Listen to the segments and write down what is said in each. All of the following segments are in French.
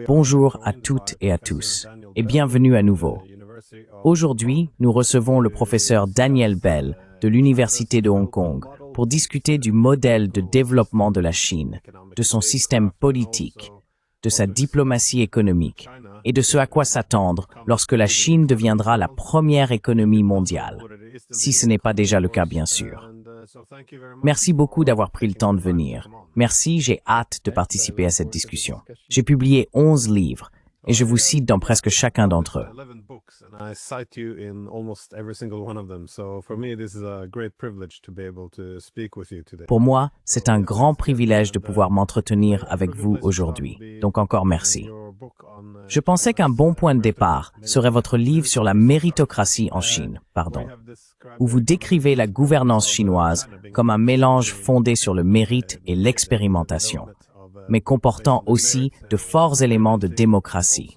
Bonjour à toutes et à tous, et bienvenue à nouveau. Aujourd'hui, nous recevons le professeur Daniel Bell de l'Université de Hong Kong pour discuter du modèle de développement de la Chine, de son système politique, de sa diplomatie économique et de ce à quoi s'attendre lorsque la Chine deviendra la première économie mondiale, si ce n'est pas déjà le cas bien sûr. Merci beaucoup d'avoir pris le temps de venir. Merci, j'ai hâte de participer à cette discussion. J'ai publié 11 livres et je vous cite dans presque chacun d'entre eux. Pour moi, c'est un grand privilège de pouvoir m'entretenir avec vous aujourd'hui, donc encore merci. Je pensais qu'un bon point de départ serait votre livre sur la méritocratie en Chine, où vous décrivez la gouvernance chinoise comme un mélange fondé sur le mérite et l'expérimentation, mais comportant aussi de forts éléments de démocratie.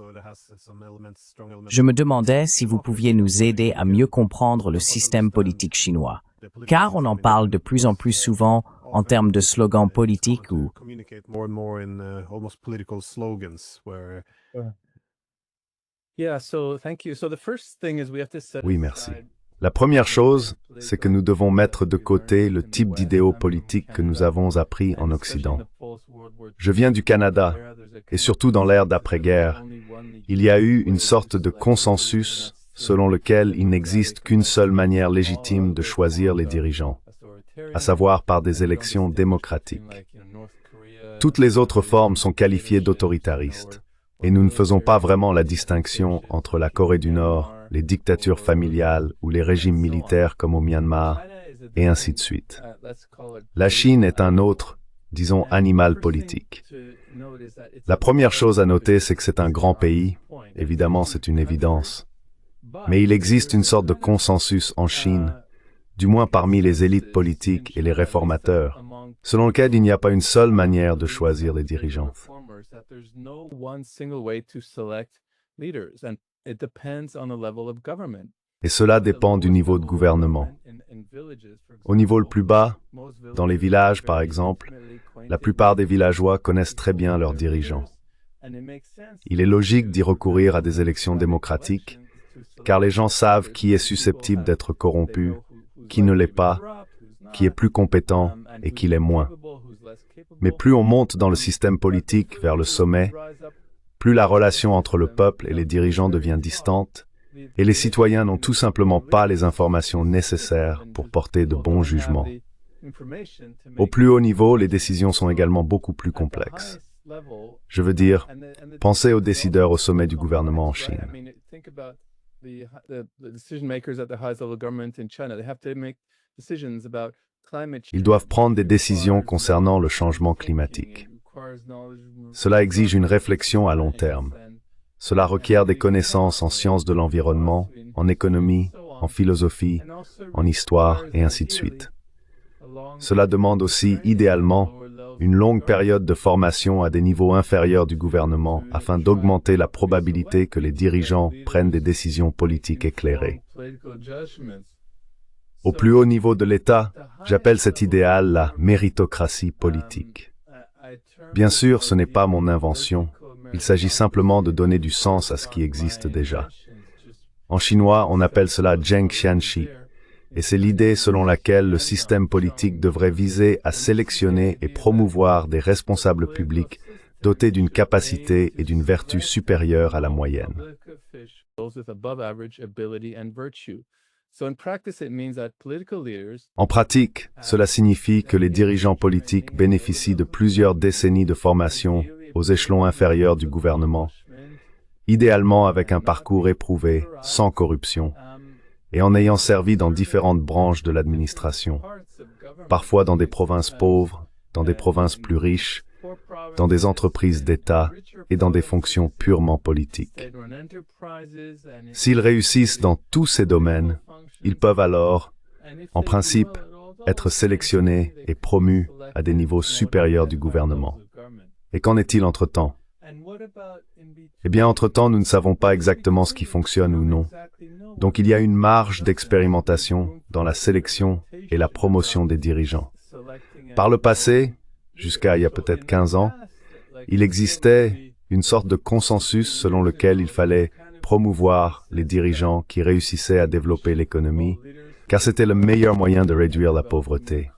Je me demandais si vous pouviez nous aider à mieux comprendre le système politique chinois, car on en parle de plus en plus souvent en termes de slogans politiques ou... Oui, merci. La première chose, c'est que nous devons mettre de côté le type d'idéaux politiques que nous avons appris en Occident. Je viens du Canada, et surtout dans l'ère d'après-guerre, il y a eu une sorte de consensus selon lequel il n'existe qu'une seule manière légitime de choisir les dirigeants, à savoir par des élections démocratiques. Toutes les autres formes sont qualifiées d'autoritaristes, et nous ne faisons pas vraiment la distinction entre la Corée du Nord, les dictatures familiales ou les régimes militaires comme au Myanmar, et ainsi de suite. La Chine est un autre, disons, animal politique. La première chose à noter, c'est que c'est un grand pays, évidemment c'est une évidence. Mais il existe une sorte de consensus en Chine, du moins parmi les élites politiques et les réformateurs, selon lequel il n'y a pas une seule manière de choisir les dirigeants. Et cela dépend du niveau de gouvernement. Au niveau le plus bas, dans les villages par exemple, la plupart des villageois connaissent très bien leurs dirigeants. Il est logique d'y recourir à des élections démocratiques, car les gens savent qui est susceptible d'être corrompu, qui ne l'est pas, qui est plus compétent et qui l'est moins. Mais plus on monte dans le système politique vers le sommet, plus la relation entre le peuple et les dirigeants devient distante, et les citoyens n'ont tout simplement pas les informations nécessaires pour porter de bons jugements. Au plus haut niveau, les décisions sont également beaucoup plus complexes. Je veux dire, pensez aux décideurs au sommet du gouvernement en Chine. Ils doivent prendre des décisions concernant le changement climatique. Cela exige une réflexion à long terme. Cela requiert des connaissances en sciences de l'environnement, en économie, en philosophie, en histoire et ainsi de suite. Cela demande aussi, idéalement, une longue période de formation à des niveaux inférieurs du gouvernement afin d'augmenter la probabilité que les dirigeants prennent des décisions politiques éclairées. Au plus haut niveau de l'État, j'appelle cet idéal la méritocratie politique. Bien sûr, ce n'est pas mon invention. Il s'agit simplement de donner du sens à ce qui existe déjà. En chinois, on appelle cela Zheng Xianxi, et c'est l'idée selon laquelle le système politique devrait viser à sélectionner et promouvoir des responsables publics dotés d'une capacité et d'une vertu supérieures à la moyenne. En pratique, cela signifie que les dirigeants politiques bénéficient de plusieurs décennies de formation aux échelons inférieurs du gouvernement, idéalement avec un parcours éprouvé, sans corruption, et en ayant servi dans différentes branches de l'administration, parfois dans des provinces pauvres, dans des provinces plus riches, dans des entreprises d'État et dans des fonctions purement politiques. S'ils réussissent dans tous ces domaines, ils peuvent alors, en principe, être sélectionnés et promus à des niveaux supérieurs du gouvernement. Et qu'en est-il entre-temps? Eh bien, entre-temps, nous ne savons pas exactement ce qui fonctionne ou non. Donc il y a une marge d'expérimentation dans la sélection et la promotion des dirigeants. Par le passé, jusqu'à il y a peut-être 15 ans, il existait une sorte de consensus selon lequel il fallait promouvoir les dirigeants qui réussissaient à développer l'économie, car c'était le meilleur moyen de réduire la pauvreté.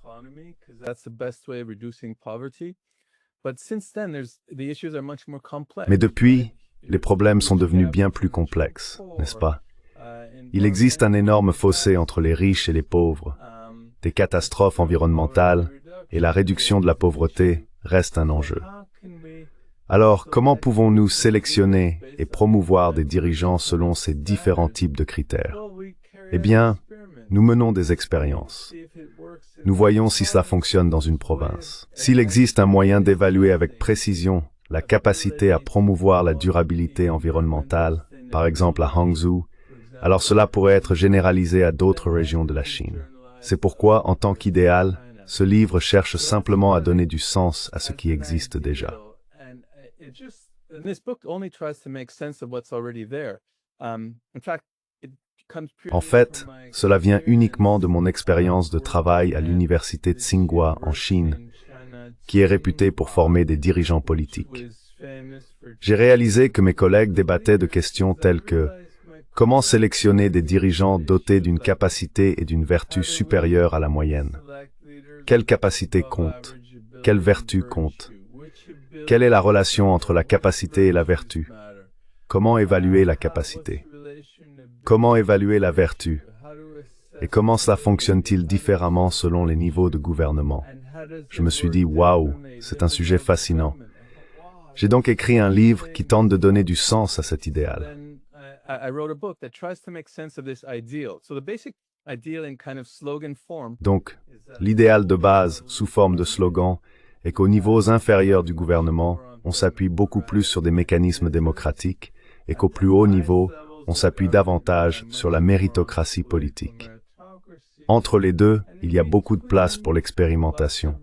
Mais depuis, les problèmes sont devenus bien plus complexes, n'est-ce pas? Il existe un énorme fossé entre les riches et les pauvres. Des catastrophes environnementales et la réduction de la pauvreté restent un enjeu. Alors, comment pouvons-nous sélectionner et promouvoir des dirigeants selon ces différents types de critères? Eh bien, nous menons des expériences. Nous voyons si cela fonctionne dans une province. S'il existe un moyen d'évaluer avec précision la capacité à promouvoir la durabilité environnementale, par exemple à Hangzhou, alors cela pourrait être généralisé à d'autres régions de la Chine. C'est pourquoi, en tant qu'idéal, ce livre cherche simplement à donner du sens à ce qui existe déjà. En fait, cela vient uniquement de mon expérience de travail à l'université de Tsinghua en Chine, qui est réputée pour former des dirigeants politiques. J'ai réalisé que mes collègues débattaient de questions telles que comment sélectionner des dirigeants dotés d'une capacité et d'une vertu supérieure à la moyenne? Quelle capacité compte? Quelle vertu compte? Quelle est la relation entre la capacité et la vertu? Comment évaluer la capacité? Comment évaluer la vertu? Et comment cela fonctionne-t-il différemment selon les niveaux de gouvernement? Je me suis dit, waouh, c'est un sujet fascinant. J'ai donc écrit un livre qui tente de donner du sens à cet idéal. Donc, l'idéal de base, sous forme de slogan, est qu'aux niveaux inférieurs du gouvernement, on s'appuie beaucoup plus sur des mécanismes démocratiques et qu'au plus haut niveau, on s'appuie davantage sur la méritocratie politique. Entre les deux, il y a beaucoup de place pour l'expérimentation.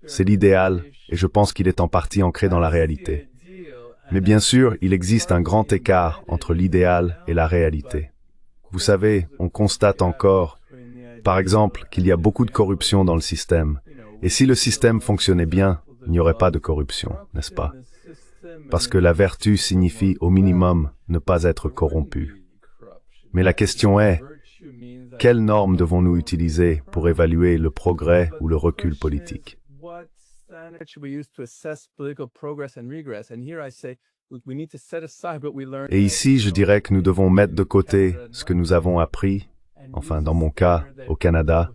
C'est l'idéal, et je pense qu'il est en partie ancré dans la réalité. Mais bien sûr, il existe un grand écart entre l'idéal et la réalité. Vous savez, on constate encore, par exemple, qu'il y a beaucoup de corruption dans le système. Et si le système fonctionnait bien, il n'y aurait pas de corruption, n'est-ce pas? Parce que la vertu signifie au minimum ne pas être corrompu. Mais la question est, quelles normes devons-nous utiliser pour évaluer le progrès ou le recul politique? Et ici, je dirais que nous devons mettre de côté ce que nous avons appris, enfin dans mon cas, au Canada,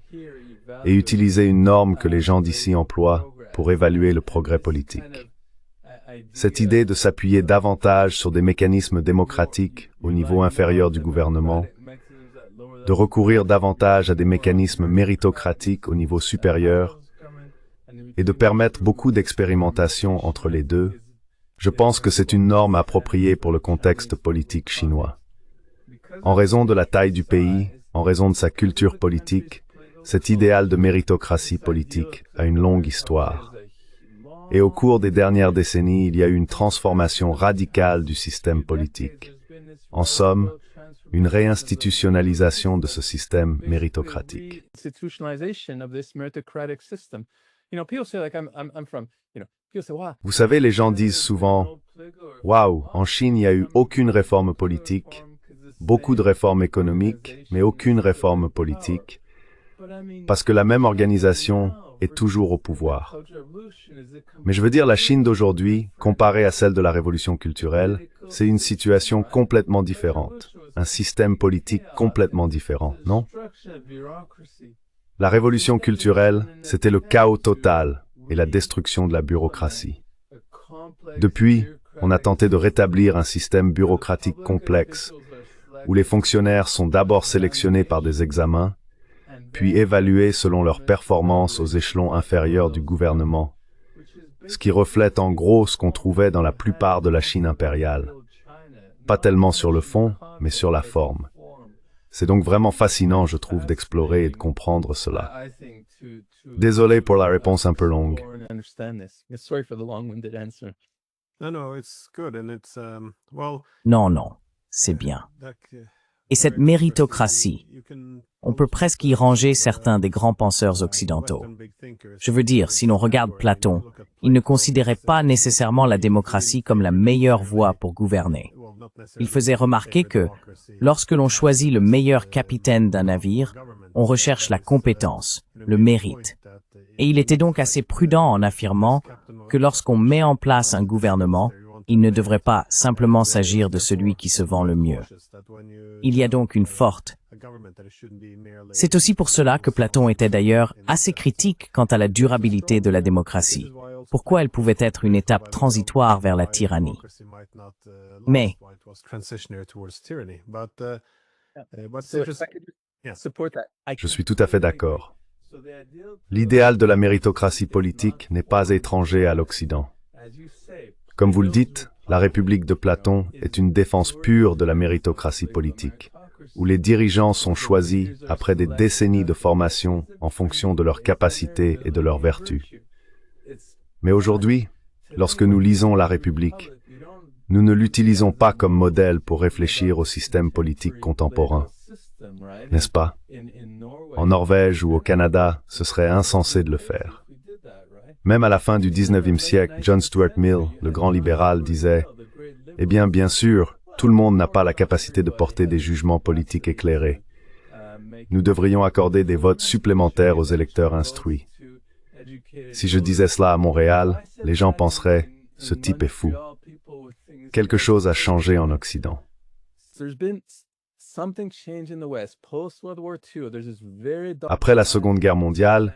et utiliser une norme que les gens d'ici emploient pour évaluer le progrès politique. Cette idée de s'appuyer davantage sur des mécanismes démocratiques au niveau inférieur du gouvernement, de recourir davantage à des mécanismes méritocratiques au niveau supérieur, et de permettre beaucoup d'expérimentation entre les deux, je pense que c'est une norme appropriée pour le contexte politique chinois. En raison de la taille du pays, en raison de sa culture politique, cet idéal de méritocratie politique a une longue histoire. Et au cours des dernières décennies, il y a eu une transformation radicale du système politique. En somme, une réinstitutionnalisation de ce système méritocratique. Vous savez, les gens disent souvent, « Waouh, en Chine, il n'y a eu aucune réforme politique, beaucoup de réformes économiques, mais aucune réforme politique, parce que la même organisation est toujours au pouvoir. » Mais je veux dire, la Chine d'aujourd'hui, comparée à celle de la révolution culturelle, c'est une situation complètement différente, un système politique complètement différent, non? La révolution culturelle, c'était le chaos total et la destruction de la bureaucratie. Depuis, on a tenté de rétablir un système bureaucratique complexe, où les fonctionnaires sont d'abord sélectionnés par des examens, puis évalués selon leur performance aux échelons inférieurs du gouvernement, ce qui reflète en gros ce qu'on trouvait dans la plupart de la Chine impériale. Pas tellement sur le fond, mais sur la forme. C'est donc vraiment fascinant, je trouve, d'explorer et de comprendre cela. Désolé pour la réponse un peu longue. Non, non, c'est bien. Et cette méritocratie, on peut presque y ranger certains des grands penseurs occidentaux. Je veux dire, si l'on regarde Platon, il ne considérait pas nécessairement la démocratie comme la meilleure voie pour gouverner. Il faisait remarquer que, lorsque l'on choisit le meilleur capitaine d'un navire, on recherche la compétence, le mérite. Et il était donc assez prudent en affirmant que lorsqu'on met en place un gouvernement, il ne devrait pas simplement s'agir de celui qui se vend le mieux. Il y a donc une forte. C'est aussi pour cela que Platon était d'ailleurs assez critique quant à la durabilité de la démocratie. Pourquoi elle pouvait être une étape transitoire vers la tyrannie. Mais, je suis tout à fait d'accord. L'idéal de la méritocratie politique n'est pas étranger à l'Occident. Comme vous le dites, la République de Platon est une défense pure de la méritocratie politique, où les dirigeants sont choisis après des décennies de formation en fonction de leurs capacités et de leurs vertus. Mais aujourd'hui, lorsque nous lisons la République, nous ne l'utilisons pas comme modèle pour réfléchir au système politique contemporain. N'est-ce pas? En Norvège ou au Canada, ce serait insensé de le faire. Même à la fin du 19e siècle, John Stuart Mill, le grand libéral, disait « Eh bien sûr, tout le monde n'a pas la capacité de porter des jugements politiques éclairés. Nous devrions accorder des votes supplémentaires aux électeurs instruits. » Si je disais cela à Montréal, les gens penseraient « Ce type est fou ». Quelque chose a changé en Occident. Après la Seconde Guerre mondiale,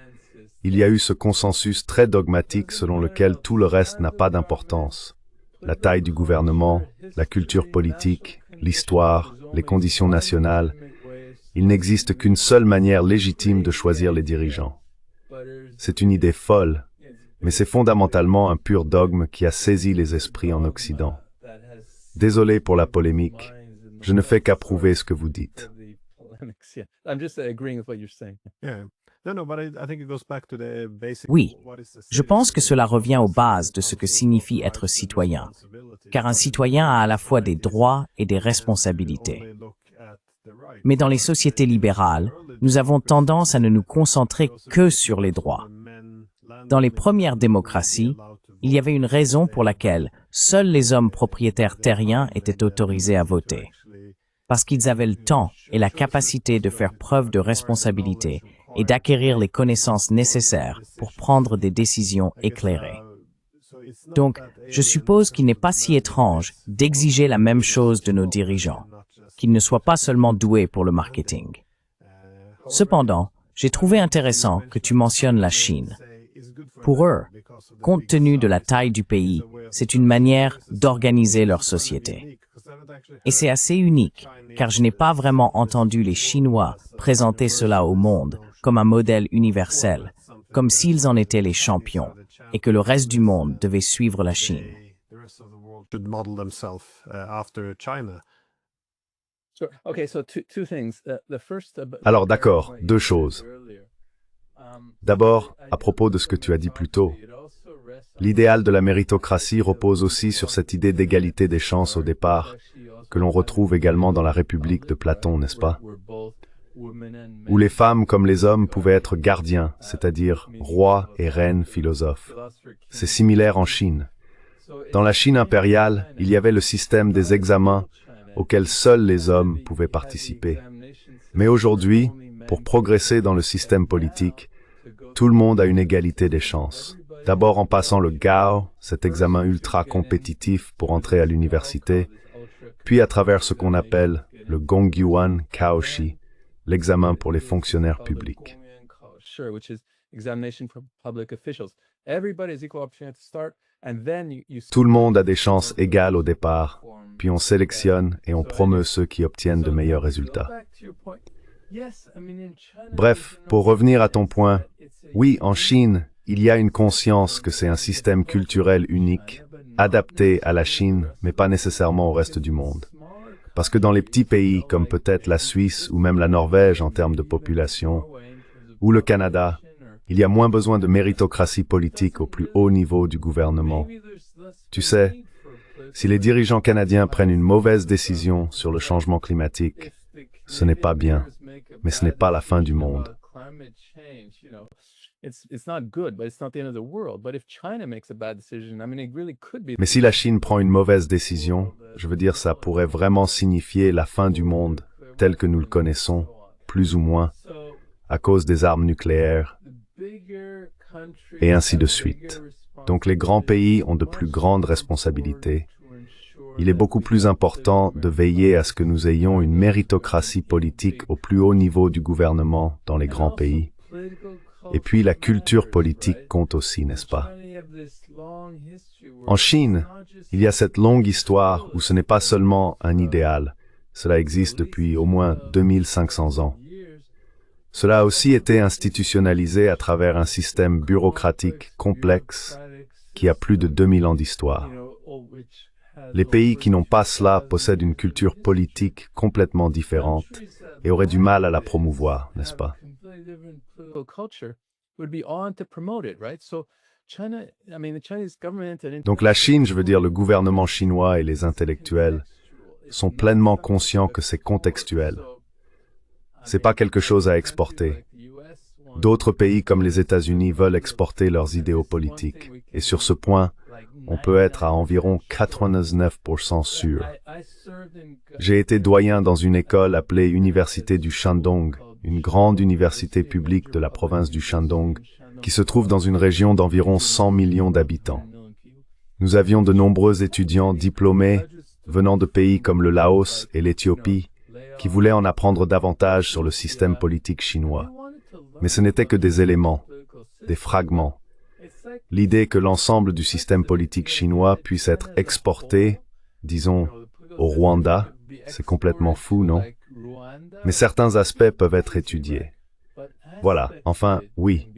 il y a eu ce consensus très dogmatique selon lequel tout le reste n'a pas d'importance. La taille du gouvernement, la culture politique, l'histoire, les conditions nationales. Il n'existe qu'une seule manière légitime de choisir les dirigeants. C'est une idée folle, mais c'est fondamentalement un pur dogme qui a saisi les esprits en Occident. Désolé pour la polémique, je ne fais qu'approuver ce que vous dites. Oui, je pense que cela revient aux bases de ce que signifie être citoyen, car un citoyen a à la fois des droits et des responsabilités. Mais dans les sociétés libérales, nous avons tendance à ne nous concentrer que sur les droits. Dans les premières démocraties, il y avait une raison pour laquelle seuls les hommes propriétaires terriens étaient autorisés à voter. Parce qu'ils avaient le temps et la capacité de faire preuve de responsabilité et d'acquérir les connaissances nécessaires pour prendre des décisions éclairées. Donc, je suppose qu'il n'est pas si étrange d'exiger la même chose de nos dirigeants, qu'ils ne soient pas seulement doués pour le marketing. Cependant, j'ai trouvé intéressant que tu mentionnes la Chine. Pour eux, compte tenu de la taille du pays, c'est une manière d'organiser leur société. Et c'est assez unique, car je n'ai pas vraiment entendu les Chinois présenter cela au monde comme un modèle universel, comme s'ils en étaient les champions, et que le reste du monde devait suivre la Chine. Alors d'accord, deux choses. D'abord, à propos de ce que tu as dit plus tôt, l'idéal de la méritocratie repose aussi sur cette idée d'égalité des chances au départ, que l'on retrouve également dans la République de Platon, n'est-ce pas? Où les femmes comme les hommes pouvaient être gardiens, c'est-à-dire rois et reines philosophes. C'est similaire en Chine. Dans la Chine impériale, il y avait le système des examens auxquels seuls les hommes pouvaient participer. Mais aujourd'hui, pour progresser dans le système politique, tout le monde a une égalité des chances. D'abord en passant le Gao, cet examen ultra compétitif pour entrer à l'université, puis à travers ce qu'on appelle le Gongyuan Kaoshi, l'examen pour les fonctionnaires publics. Tout le monde a des chances égales au départ, puis on sélectionne et on promeut ceux qui obtiennent de meilleurs résultats. Bref, pour revenir à ton point, oui, en Chine, il y a une conscience que c'est un système culturel unique, adapté à la Chine, mais pas nécessairement au reste du monde. Parce que dans les petits pays, comme peut-être la Suisse ou même la Norvège en termes de population, ou le Canada, il y a moins besoin de méritocratie politique au plus haut niveau du gouvernement. Tu sais, si les dirigeants canadiens prennent une mauvaise décision sur le changement climatique, Ce n'est pas bien, mais ce n'est pas la fin du monde. Mais si la Chine prend une mauvaise décision, je veux dire, ça pourrait vraiment signifier la fin du monde tel que nous le connaissons, plus ou moins, à cause des armes nucléaires, et ainsi de suite. Donc les grands pays ont de plus grandes responsabilités. Il est beaucoup plus important de veiller à ce que nous ayons une méritocratie politique au plus haut niveau du gouvernement dans les grands pays. Et puis la culture politique compte aussi, n'est-ce pas? En Chine, il y a cette longue histoire où ce n'est pas seulement un idéal. Cela existe depuis au moins 2500 ans. Cela a aussi été institutionnalisé à travers un système bureaucratique complexe qui a plus de 2000 ans d'histoire. Les pays qui n'ont pas cela possèdent une culture politique complètement différente et auraient du mal à la promouvoir, n'est-ce pas? Donc la Chine, je veux dire le gouvernement chinois et les intellectuels, sont pleinement conscients que c'est contextuel. C'est pas quelque chose à exporter. D'autres pays comme les États-Unis veulent exporter leurs idéaux politiques. Et sur ce point, on peut être à environ 99% sûr. J'ai été doyen dans une école appelée Université du Shandong, une grande université publique de la province du Shandong, qui se trouve dans une région d'environ 100 millions d'habitants. Nous avions de nombreux étudiants diplômés venant de pays comme le Laos et l'Éthiopie, qui voulaient en apprendre davantage sur le système politique chinois. Mais ce n'était que des éléments, des fragments. L'idée que l'ensemble du système politique chinois puisse être exporté, disons, au Rwanda, c'est complètement fou, non? Mais certains aspects peuvent être étudiés. Voilà, enfin, oui.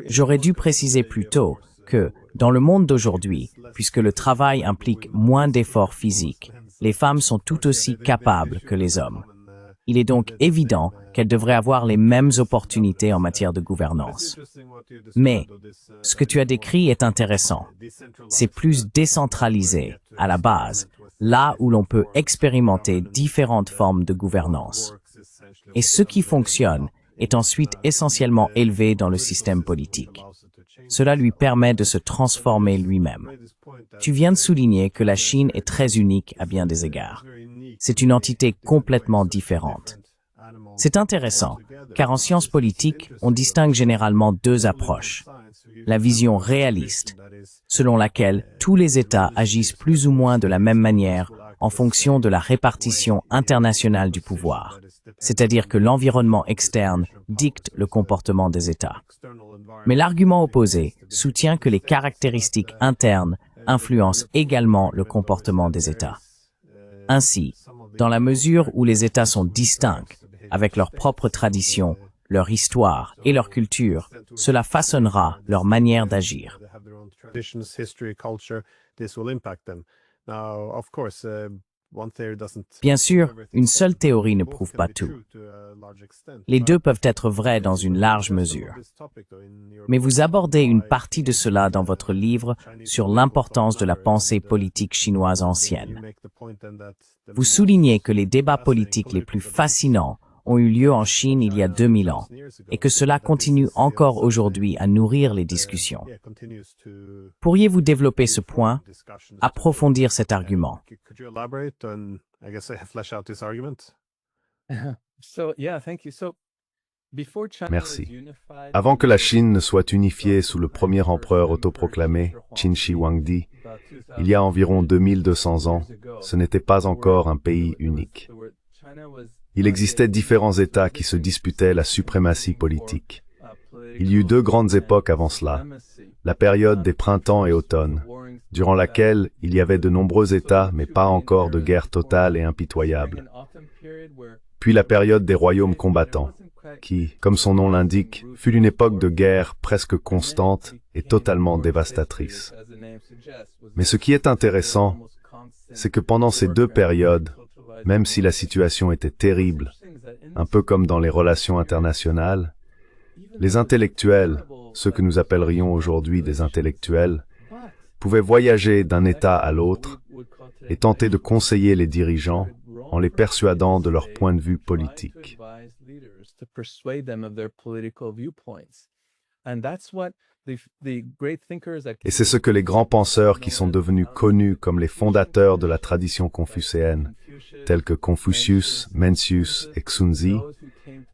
J'aurais dû préciser plus tôt que, dans le monde d'aujourd'hui, puisque le travail implique moins d'efforts physiques, les femmes sont tout aussi capables que les hommes. Il est donc évident qu'elles devraient avoir les mêmes opportunités en matière de gouvernance. Mais, ce que tu as décrit est intéressant. C'est plus décentralisé, à la base, là où l'on peut expérimenter différentes formes de gouvernance. Et ce qui fonctionne est ensuite essentiellement élevé dans le système politique. Cela lui permet de se transformer lui-même. Tu viens de souligner que la Chine est très unique à bien des égards. C'est une entité complètement différente. C'est intéressant, car en sciences politiques, on distingue généralement deux approches. La vision réaliste, selon laquelle tous les États agissent plus ou moins de la même manière en fonction de la répartition internationale du pouvoir, c'est-à-dire que l'environnement externe dicte le comportement des États. Mais l'argument opposé soutient que les caractéristiques internes influencent également le comportement des États. Ainsi, dans la mesure où les États sont distincts, avec leurs propres traditions, leur histoire et leur culture, cela façonnera leur manière d'agir. Bien sûr, une seule théorie ne prouve pas tout. Les deux peuvent être vrais dans une large mesure. Mais vous abordez une partie de cela dans votre livre sur l'importance de la pensée politique chinoise ancienne. Vous soulignez que les débats politiques les plus fascinants ont eu lieu en Chine il y a 2000 ans, et que cela continue encore aujourd'hui à nourrir les discussions. Pourriez-vous développer ce point, approfondir cet argument? Merci. Avant que la Chine ne soit unifiée sous le premier empereur autoproclamé, Qin Shi Huangdi, il y a environ 2200 ans, ce n'était pas encore un pays unique. Il existait différents États qui se disputaient la suprématie politique. Il y eut deux grandes époques avant cela, la période des printemps et automnes, durant laquelle il y avait de nombreux États mais pas encore de guerre totale et impitoyable. Puis la période des royaumes combattants, qui, comme son nom l'indique, fut une époque de guerre presque constante et totalement dévastatrice. Mais ce qui est intéressant, c'est que pendant ces deux périodes, même si la situation était terrible, un peu comme dans les relations internationales, les intellectuels, ceux que nous appellerions aujourd'hui des intellectuels, pouvait voyager d'un État à l'autre et tenter de conseiller les dirigeants en les persuadant de leur point de vue politique. Et c'est ce que les grands penseurs qui sont devenus connus comme les fondateurs de la tradition confucéenne, tels que Confucius, Mencius et Xunzi,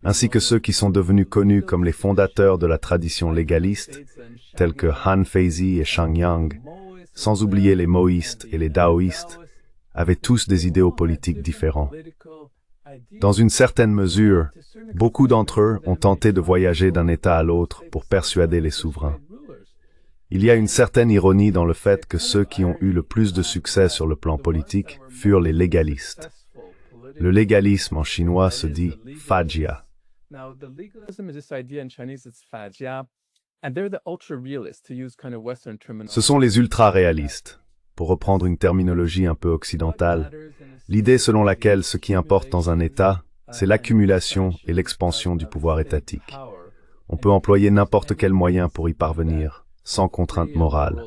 ainsi que ceux qui sont devenus connus comme les fondateurs de la tradition légaliste, tels que Han Feizi et Shang Yang, sans oublier les moïstes et les daoïstes, avaient tous des idéaux politiques différents. Dans une certaine mesure, beaucoup d'entre eux ont tenté de voyager d'un État à l'autre pour persuader les souverains. Il y a une certaine ironie dans le fait que ceux qui ont eu le plus de succès sur le plan politique furent les légalistes. Le légalisme en chinois se dit « fajia ». Ce sont les ultra-réalistes. Pour reprendre une terminologie un peu occidentale, l'idée selon laquelle ce qui importe dans un État, c'est l'accumulation et l'expansion du pouvoir étatique. On peut employer n'importe quel moyen pour y parvenir, sans contrainte morale.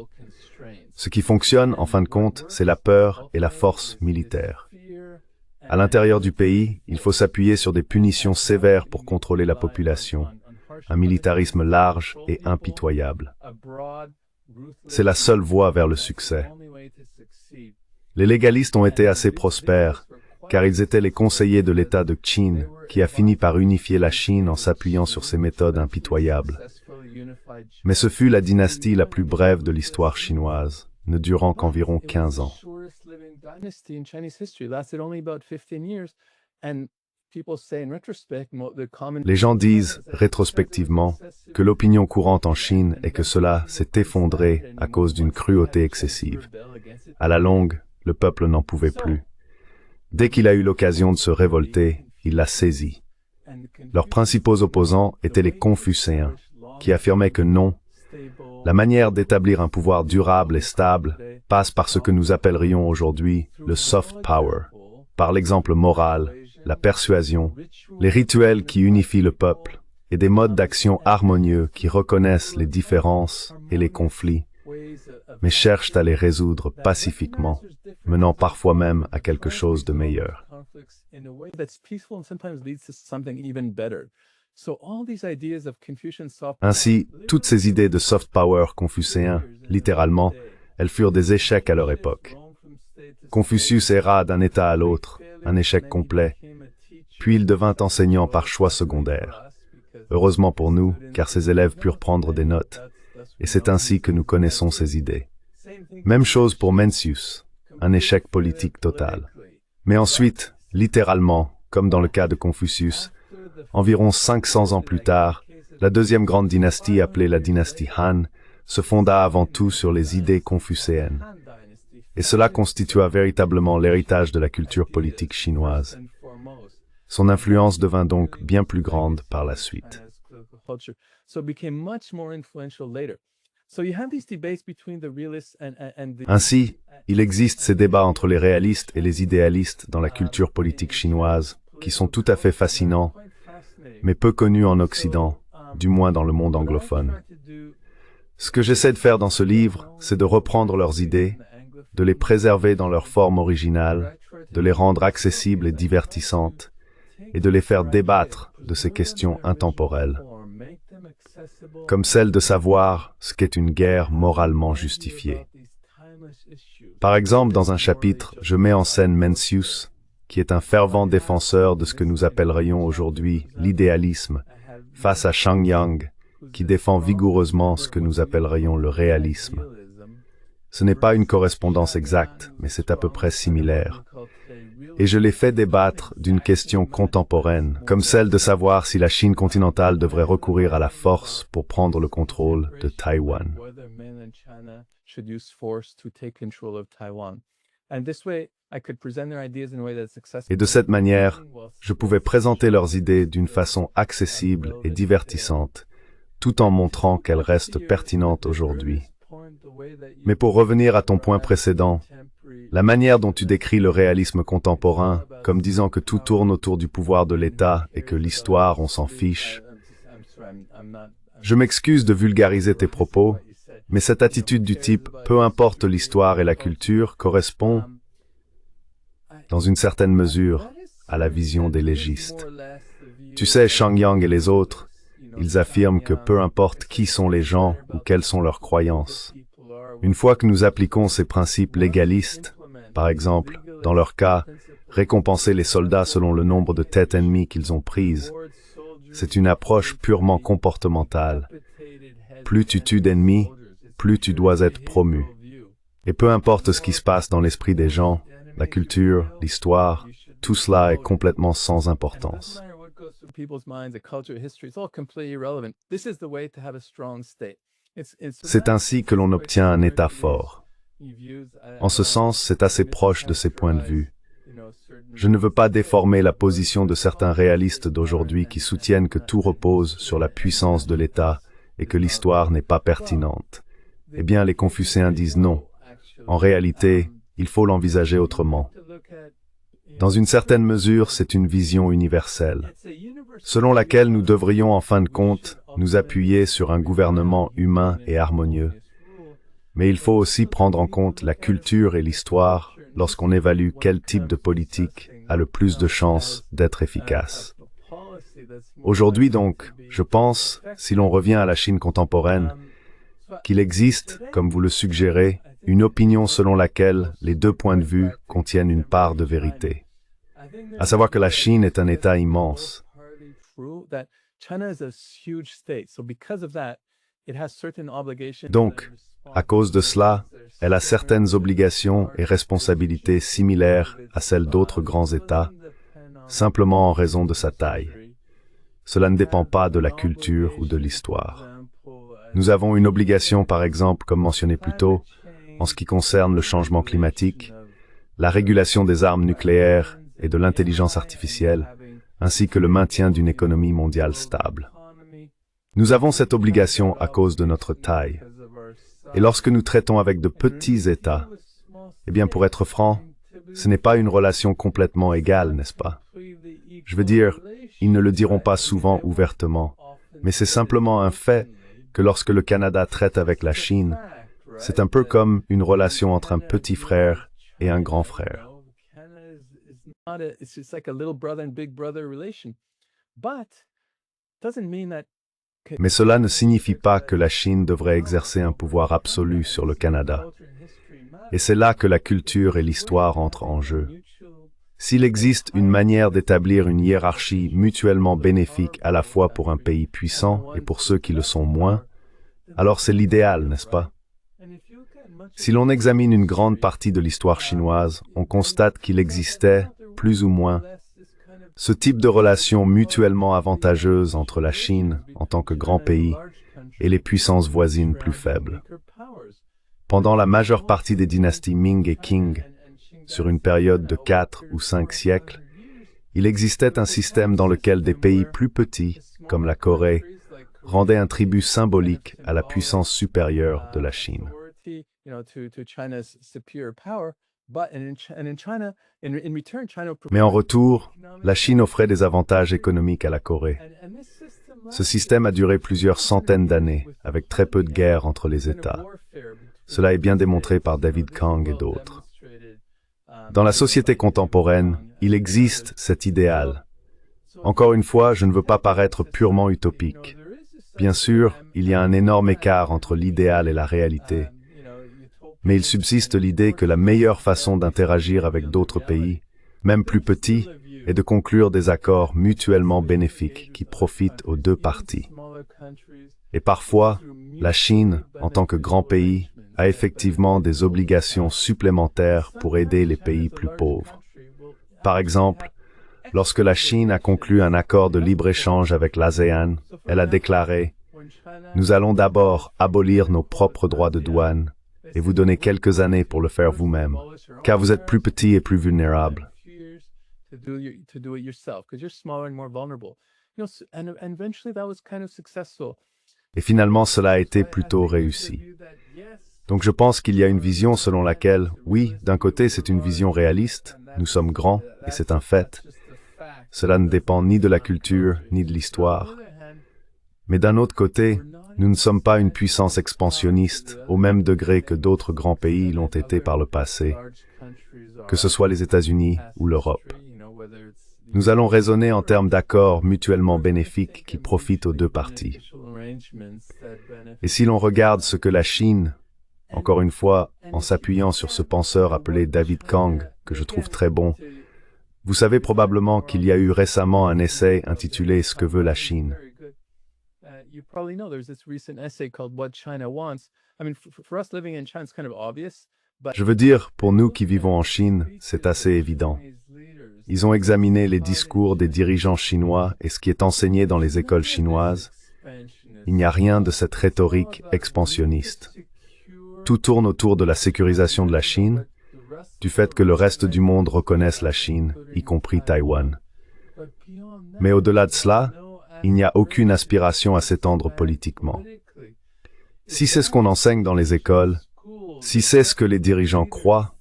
Ce qui fonctionne, en fin de compte, c'est la peur et la force militaire. À l'intérieur du pays, il faut s'appuyer sur des punitions sévères pour contrôler la population, un militarisme large et impitoyable. C'est la seule voie vers le succès. Les légalistes ont été assez prospères, car ils étaient les conseillers de l'État de Qin, qui a fini par unifier la Chine en s'appuyant sur ses méthodes impitoyables. Mais ce fut la dynastie la plus brève de l'histoire chinoise, ne durant qu'environ 15 ans. Les gens disent, rétrospectivement, que l'opinion courante en Chine est que cela s'est effondré à cause d'une cruauté excessive. À la longue, le peuple n'en pouvait plus. Dès qu'il a eu l'occasion de se révolter, il l'a saisi. Leurs principaux opposants étaient les Confucéens, qui affirmaient que non, la manière d'établir un pouvoir durable et stable passe par ce que nous appellerions aujourd'hui le soft power, par l'exemple moral, la persuasion, les rituels qui unifient le peuple et des modes d'action harmonieux qui reconnaissent les différences et les conflits, mais cherchent à les résoudre pacifiquement, menant parfois même à quelque chose de meilleur. Ainsi, toutes ces idées de soft power confucéen, littéralement, elles furent des échecs à leur époque. Confucius erra d'un État à l'autre, un échec complet, puis il devint enseignant par choix secondaire. Heureusement pour nous, car ses élèves purent prendre des notes, et c'est ainsi que nous connaissons ses idées. Même chose pour Mencius, un échec politique total. Mais ensuite, littéralement, comme dans le cas de Confucius, environ 500 ans plus tard, la deuxième grande dynastie appelée la dynastie Han se fonda avant tout sur les idées confucéennes. Et cela constitua véritablement l'héritage de la culture politique chinoise. Son influence devint donc bien plus grande par la suite. Ainsi, il existe ces débats entre les réalistes et les idéalistes dans la culture politique chinoise, qui sont tout à fait fascinants, mais peu connus en Occident, du moins dans le monde anglophone. Ce que j'essaie de faire dans ce livre, c'est de reprendre leurs idées, de les préserver dans leur forme originale, de les rendre accessibles et divertissantes, et de les faire débattre de ces questions intemporelles, comme celle de savoir ce qu'est une guerre moralement justifiée. Par exemple, dans un chapitre, je mets en scène Mencius, qui est un fervent défenseur de ce que nous appellerions aujourd'hui l'idéalisme, face à Shang Yang, qui défend vigoureusement ce que nous appellerions le réalisme. Ce n'est pas une correspondance exacte, mais c'est à peu près similaire. Et je les fais débattre d'une question contemporaine, comme celle de savoir si la Chine continentale devrait recourir à la force pour prendre le contrôle de Taïwan. Et de cette manière, je pouvais présenter leurs idées d'une façon accessible et divertissante, tout en montrant qu'elles restent pertinentes aujourd'hui. Mais pour revenir à ton point précédent, la manière dont tu décris le réalisme contemporain, comme disant que tout tourne autour du pouvoir de l'État et que l'histoire, on s'en fiche. Je m'excuse de vulgariser tes propos, Mais cette attitude du type « peu importe l'histoire et la culture » correspond, dans une certaine mesure, à la vision des légistes. Tu sais, Shangyang et les autres, ils affirment que peu importe qui sont les gens ou quelles sont leurs croyances. Une fois que nous appliquons ces principes légalistes, par exemple, dans leur cas, récompenser les soldats selon le nombre de têtes ennemies qu'ils ont prises, c'est une approche purement comportementale. Plus tu tues d'ennemis, plus tu dois être promu. Et peu importe ce qui se passe dans l'esprit des gens, la culture, l'histoire, tout cela est complètement sans importance. C'est ainsi que l'on obtient un État fort. En ce sens, c'est assez proche de ces points de vue. Je ne veux pas déformer la position de certains réalistes d'aujourd'hui qui soutiennent que tout repose sur la puissance de l'État et que l'histoire n'est pas pertinente. Eh bien, les Confucéens disent non. En réalité, il faut l'envisager autrement. Dans une certaine mesure, c'est une vision universelle, selon laquelle nous devrions en fin de compte nous appuyer sur un gouvernement humain et harmonieux. Mais il faut aussi prendre en compte la culture et l'histoire lorsqu'on évalue quel type de politique a le plus de chances d'être efficace. Aujourd'hui donc, je pense, si l'on revient à la Chine contemporaine, qu'il existe, comme vous le suggérez, une opinion selon laquelle les deux points de vue contiennent une part de vérité. À savoir que la Chine est un État immense. Donc, à cause de cela, elle a certaines obligations et responsabilités similaires à celles d'autres grands États, simplement en raison de sa taille. Cela ne dépend pas de la culture ou de l'histoire. Nous avons une obligation, par exemple, comme mentionné plus tôt, en ce qui concerne le changement climatique, la régulation des armes nucléaires et de l'intelligence artificielle, ainsi que le maintien d'une économie mondiale stable. Nous avons cette obligation à cause de notre taille. Et lorsque nous traitons avec de petits États, eh bien, pour être franc, ce n'est pas une relation complètement égale, n'est-ce pas? Je veux dire, ils ne le diront pas souvent ouvertement, mais c'est simplement un fait que lorsque le Canada traite avec la Chine, c'est un peu comme une relation entre un petit frère et un grand frère. Mais cela ne signifie pas que la Chine devrait exercer un pouvoir absolu sur le Canada. Et c'est là que la culture et l'histoire entrent en jeu. S'il existe une manière d'établir une hiérarchie mutuellement bénéfique à la fois pour un pays puissant et pour ceux qui le sont moins, alors c'est l'idéal, n'est-ce pas? Si l'on examine une grande partie de l'histoire chinoise, on constate qu'il existait, plus ou moins, ce type de relation mutuellement avantageuse entre la Chine, en tant que grand pays, et les puissances voisines plus faibles. Pendant la majeure partie des dynasties Ming et Qing, sur une période de 4 ou 5 siècles, il existait un système dans lequel des pays plus petits, comme la Corée, rendaient un tribut symbolique à la puissance supérieure de la Chine. Mais en retour, la Chine offrait des avantages économiques à la Corée. Ce système a duré plusieurs centaines d'années, avec très peu de guerres entre les États. Cela est bien démontré par David Kang et d'autres. Dans la société contemporaine, il existe cet idéal. Encore une fois, je ne veux pas paraître purement utopique. Bien sûr, il y a un énorme écart entre l'idéal et la réalité. Mais il subsiste l'idée que la meilleure façon d'interagir avec d'autres pays, même plus petits, est de conclure des accords mutuellement bénéfiques qui profitent aux deux parties. Et parfois, la Chine, en tant que grand pays, a effectivement des obligations supplémentaires pour aider les pays plus pauvres. Par exemple, lorsque la Chine a conclu un accord de libre-échange avec l'ASEAN, elle a déclaré « Nous allons d'abord abolir nos propres droits de douane et vous donner quelques années pour le faire vous-même, car vous êtes plus petit et plus vulnérable. » Et finalement, cela a été plutôt réussi. Donc je pense qu'il y a une vision selon laquelle, oui, d'un côté c'est une vision réaliste, nous sommes grands, et c'est un fait. Cela ne dépend ni de la culture, ni de l'histoire. Mais d'un autre côté, nous ne sommes pas une puissance expansionniste au même degré que d'autres grands pays l'ont été par le passé, que ce soit les États-Unis ou l'Europe. Nous allons raisonner en termes d'accords mutuellement bénéfiques qui profitent aux deux parties. Et si l'on regarde ce que la Chine, encore une fois, en s'appuyant sur ce penseur appelé David Kang, que je trouve très bon, vous savez probablement qu'il y a eu récemment un essai intitulé « Ce que veut la Chine ». Je veux dire, pour nous qui vivons en Chine, c'est assez évident. Ils ont examiné les discours des dirigeants chinois et ce qui est enseigné dans les écoles chinoises. Il n'y a rien de cette rhétorique expansionniste. Tout tourne autour de la sécurisation de la Chine, du fait que le reste du monde reconnaisse la Chine, y compris Taïwan. Mais au-delà de cela, il n'y a aucune aspiration à s'étendre politiquement. Si c'est ce qu'on enseigne dans les écoles, si c'est ce que les dirigeants croient,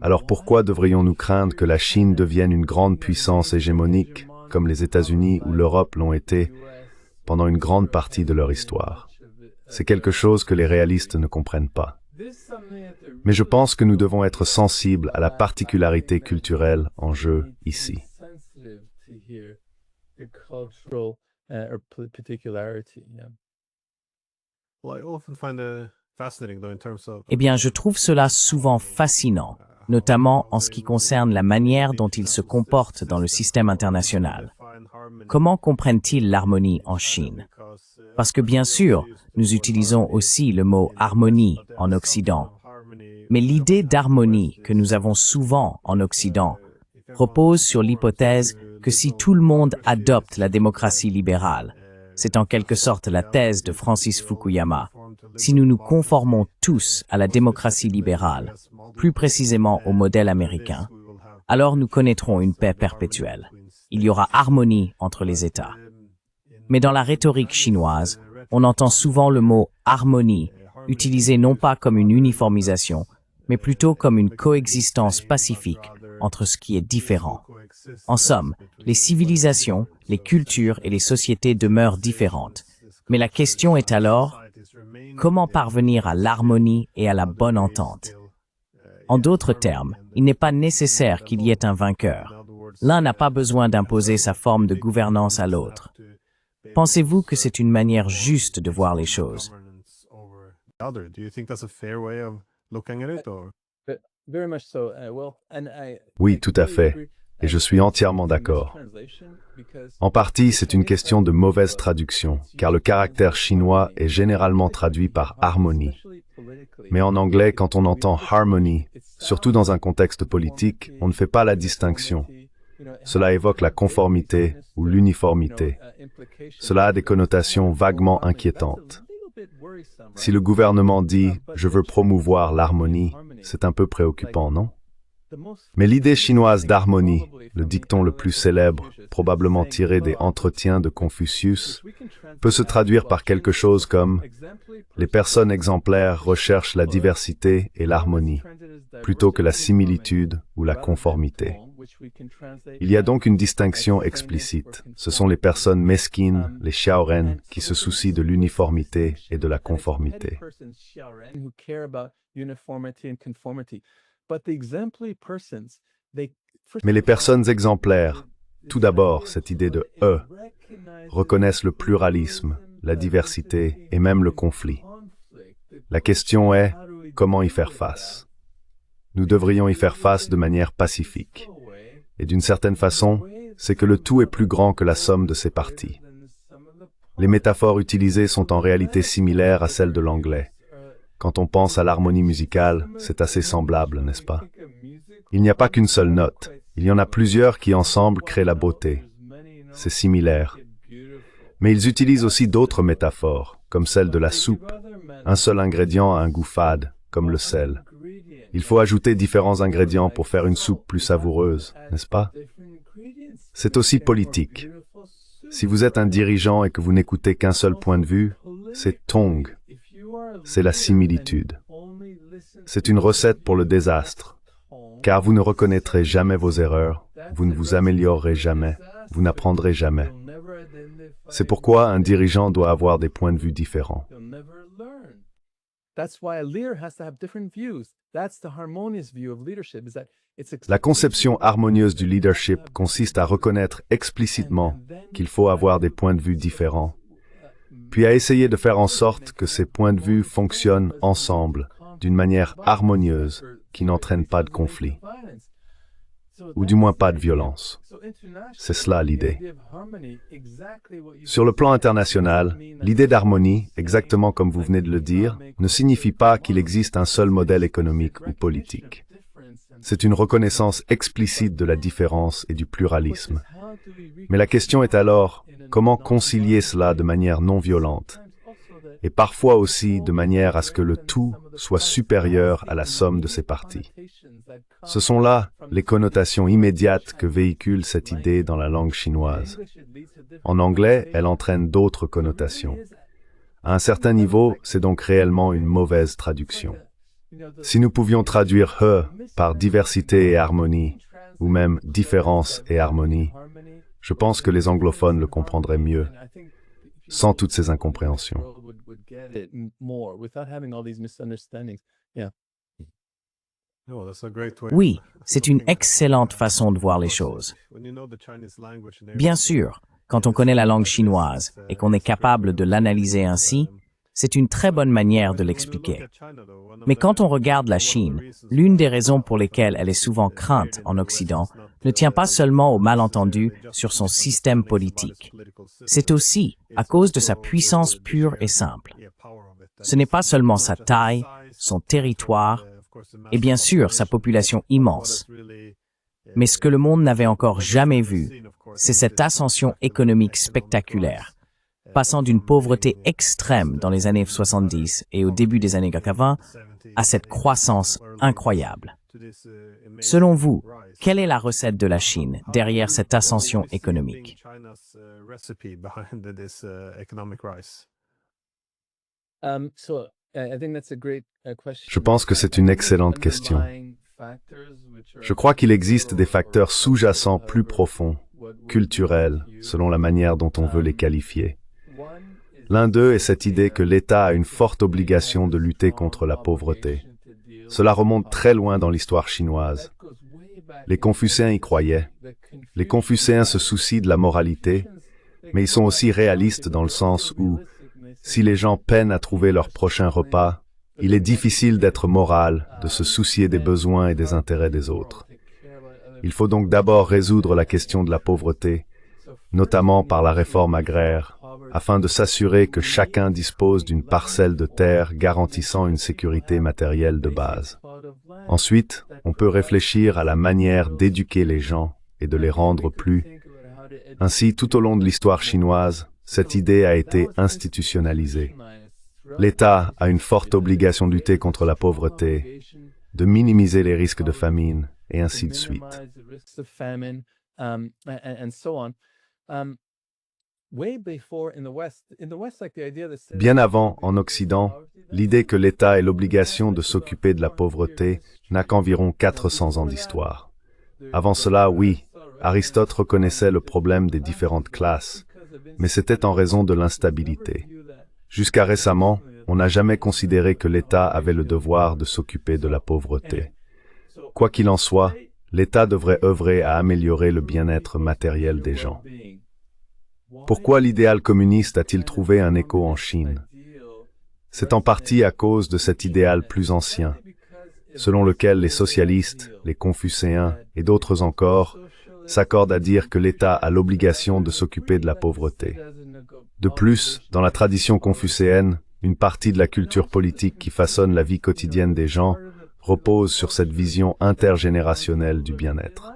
alors pourquoi devrions-nous craindre que la Chine devienne une grande puissance hégémonique, comme les États-Unis ou l'Europe l'ont été pendant une grande partie de leur histoire? C'est quelque chose que les réalistes ne comprennent pas. Mais je pense que nous devons être sensibles à la particularité culturelle en jeu ici. Eh bien, je trouve cela souvent fascinant, notamment en ce qui concerne la manière dont ils se comportent dans le système international. Comment comprennent-ils l'harmonie en Chine? Parce que bien sûr, nous utilisons aussi le mot harmonie en Occident. Mais l'idée d'harmonie que nous avons souvent en Occident repose sur l'hypothèse que si tout le monde adopte la démocratie libérale, c'est en quelque sorte la thèse de Francis Fukuyama, si nous nous conformons tous à la démocratie libérale, plus précisément au modèle américain, alors nous connaîtrons une paix perpétuelle. Il y aura harmonie entre les États. Mais dans la rhétorique chinoise, on entend souvent le mot « harmonie » utilisé non pas comme une uniformisation, mais plutôt comme une coexistence pacifique entre ce qui est différent. En somme, les civilisations, les cultures et les sociétés demeurent différentes. Mais la question est alors, comment parvenir à l'harmonie et à la bonne entente? En d'autres termes, il n'est pas nécessaire qu'il y ait un vainqueur. L'un n'a pas besoin d'imposer sa forme de gouvernance à l'autre. Pensez-vous que c'est une manière juste de voir les choses? Oui, tout à fait. Et je suis entièrement d'accord. En partie, c'est une question de mauvaise traduction, car le caractère chinois est généralement traduit par harmonie. Mais en anglais, quand on entend harmony, surtout dans un contexte politique, on ne fait pas la distinction. Cela évoque la conformité ou l'uniformité. Cela a des connotations vaguement inquiétantes. Si le gouvernement dit « je veux promouvoir l'harmonie », c'est un peu préoccupant, non? Mais l'idée chinoise d'harmonie, le dicton le plus célèbre, probablement tiré des Entretiens de Confucius, peut se traduire par quelque chose comme « les personnes exemplaires recherchent la diversité et l'harmonie, plutôt que la similitude ou la conformité ». Il y a donc une distinction explicite. Ce sont les personnes mesquines, les xiaoren, qui se soucient de l'uniformité et de la conformité. Mais les personnes exemplaires, tout d'abord, cette idée de « eux », reconnaissent le pluralisme, la diversité et même le conflit. La question est, comment y faire face? Nous devrions y faire face de manière pacifique. Et d'une certaine façon, c'est que le tout est plus grand que la somme de ses parties. Les métaphores utilisées sont en réalité similaires à celles de l'anglais. Quand on pense à l'harmonie musicale, c'est assez semblable, n'est-ce pas? Il n'y a pas qu'une seule note. Il y en a plusieurs qui ensemble créent la beauté. C'est similaire. Mais ils utilisent aussi d'autres métaphores, comme celle de la soupe. Un seul ingrédient a un goût fade, comme le sel. Il faut ajouter différents ingrédients pour faire une soupe plus savoureuse, n'est-ce pas? C'est aussi politique. Si vous êtes un dirigeant et que vous n'écoutez qu'un seul point de vue, c'est tong. C'est la similitude. C'est une recette pour le désastre, car vous ne reconnaîtrez jamais vos erreurs, vous ne vous améliorerez jamais, vous n'apprendrez jamais. C'est pourquoi un dirigeant doit avoir des points de vue différents. La conception harmonieuse du leadership consiste à reconnaître explicitement qu'il faut avoir des points de vue différents, puis à essayer de faire en sorte que ces points de vue fonctionnent ensemble d'une manière harmonieuse qui n'entraîne pas de conflit, ou du moins pas de violence. C'est cela l'idée. Sur le plan international, l'idée d'harmonie, exactement comme vous venez de le dire, ne signifie pas qu'il existe un seul modèle économique ou politique. C'est une reconnaissance explicite de la différence et du pluralisme. Mais la question est alors, comment concilier cela de manière non violente, et parfois aussi de manière à ce que le tout soit supérieur à la somme de ses parties. Ce sont là les connotations immédiates que véhicule cette idée dans la langue chinoise. En anglais, elle entraîne d'autres connotations. À un certain niveau, c'est donc réellement une mauvaise traduction. Si nous pouvions traduire « he » par diversité et harmonie, ou même différence et harmonie, je pense que les anglophones le comprendraient mieux, sans toutes ces incompréhensions. Oui, c'est une excellente façon de voir les choses. Bien sûr, quand on connaît la langue chinoise et qu'on est capable de l'analyser ainsi, c'est une très bonne manière de l'expliquer. Mais quand on regarde la Chine, l'une des raisons pour lesquelles elle est souvent crainte en Occident ne tient pas seulement au malentendu sur son système politique. C'est aussi à cause de sa puissance pure et simple. Ce n'est pas seulement sa taille, son territoire, et bien sûr sa population immense. Mais ce que le monde n'avait encore jamais vu, c'est cette ascension économique spectaculaire, passant d'une pauvreté extrême dans les années 70 et au début des années 80 à cette croissance incroyable. Selon vous, quelle est la recette de la Chine derrière cette ascension économique? Je pense que c'est une excellente question. Je crois qu'il existe des facteurs sous-jacents plus profonds, culturels, selon la manière dont on veut les qualifier. L'un d'eux est cette idée que l'État a une forte obligation de lutter contre la pauvreté. Cela remonte très loin dans l'histoire chinoise. Les Confucéens y croyaient. Les Confucéens se soucient de la moralité, mais ils sont aussi réalistes dans le sens où, si les gens peinent à trouver leur prochain repas, il est difficile d'être moral, de se soucier des besoins et des intérêts des autres. Il faut donc d'abord résoudre la question de la pauvreté, notamment par la réforme agraire, afin de s'assurer que chacun dispose d'une parcelle de terre garantissant une sécurité matérielle de base. Ensuite, on peut réfléchir à la manière d'éduquer les gens et de les rendre plus. Ainsi, tout au long de l'histoire chinoise, cette idée a été institutionnalisée. L'État a une forte obligation de lutter contre la pauvreté, de minimiser les risques de famine, et ainsi de suite. Bien avant, en Occident, l'idée que l'État ait l'obligation de s'occuper de la pauvreté n'a qu'environ 400 ans d'histoire. Avant cela, oui, Aristote reconnaissait le problème des différentes classes, mais c'était en raison de l'instabilité. Jusqu'à récemment, on n'a jamais considéré que l'État avait le devoir de s'occuper de la pauvreté. Quoi qu'il en soit, l'État devrait œuvrer à améliorer le bien-être matériel des gens. Pourquoi l'idéal communiste a-t-il trouvé un écho en Chine? C'est en partie à cause de cet idéal plus ancien, selon lequel les socialistes, les confucéens et d'autres encore s'accordent à dire que l'État a l'obligation de s'occuper de la pauvreté. De plus, dans la tradition confucéenne, une partie de la culture politique qui façonne la vie quotidienne des gens repose sur cette vision intergénérationnelle du bien-être.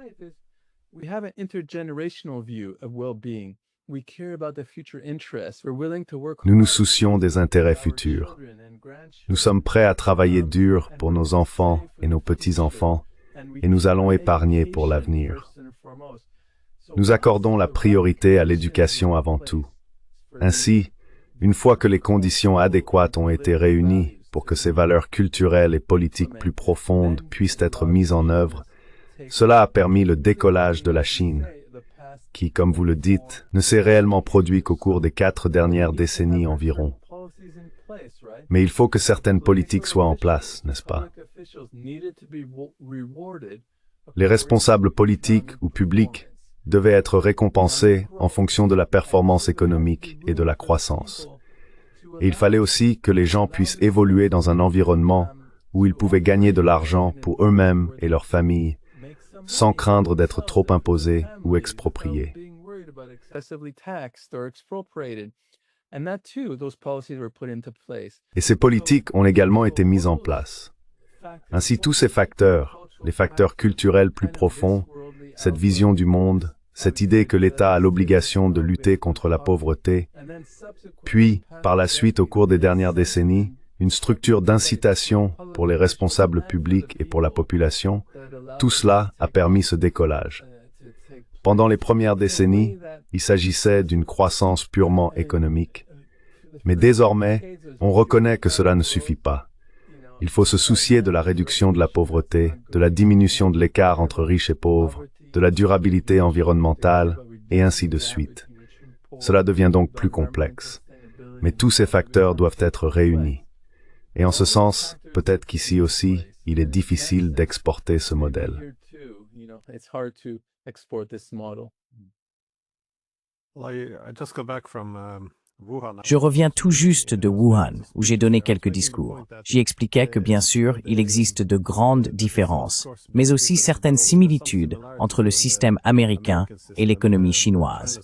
Nous nous soucions des intérêts futurs. Nous sommes prêts à travailler dur pour nos enfants et nos petits-enfants, et nous allons épargner pour l'avenir. Nous accordons la priorité à l'éducation avant tout. Ainsi, une fois que les conditions adéquates ont été réunies pour que ces valeurs culturelles et politiques plus profondes puissent être mises en œuvre, cela a permis le décollage de la Chine. qui, comme vous le dites, ne s'est réellement produit qu'au cours des 4 dernières décennies environ. Mais il faut que certaines politiques soient en place, n'est-ce pas? Les responsables politiques ou publics devaient être récompensés en fonction de la performance économique et de la croissance. Et il fallait aussi que les gens puissent évoluer dans un environnement où ils pouvaient gagner de l'argent pour eux-mêmes et leurs familles, sans craindre d'être trop imposés ou expropriés. Et ces politiques ont également été mises en place. Ainsi, tous ces facteurs, les facteurs culturels plus profonds, cette vision du monde, cette idée que l'État a l'obligation de lutter contre la pauvreté, puis, par la suite, au cours des dernières décennies, une structure d'incitation pour les responsables publics et pour la population, tout cela a permis ce décollage. Pendant les premières décennies, il s'agissait d'une croissance purement économique. Mais désormais, on reconnaît que cela ne suffit pas. Il faut se soucier de la réduction de la pauvreté, de la diminution de l'écart entre riches et pauvres, de la durabilité environnementale, et ainsi de suite. Cela devient donc plus complexe. Mais tous ces facteurs doivent être réunis. Et en ce sens, peut-être qu'ici aussi, il est difficile d'exporter ce modèle. Je reviens tout juste de Wuhan, où j'ai donné quelques discours. J'y expliquais que, bien sûr, il existe de grandes différences, mais aussi certaines similitudes entre le système américain et l'économie chinoise.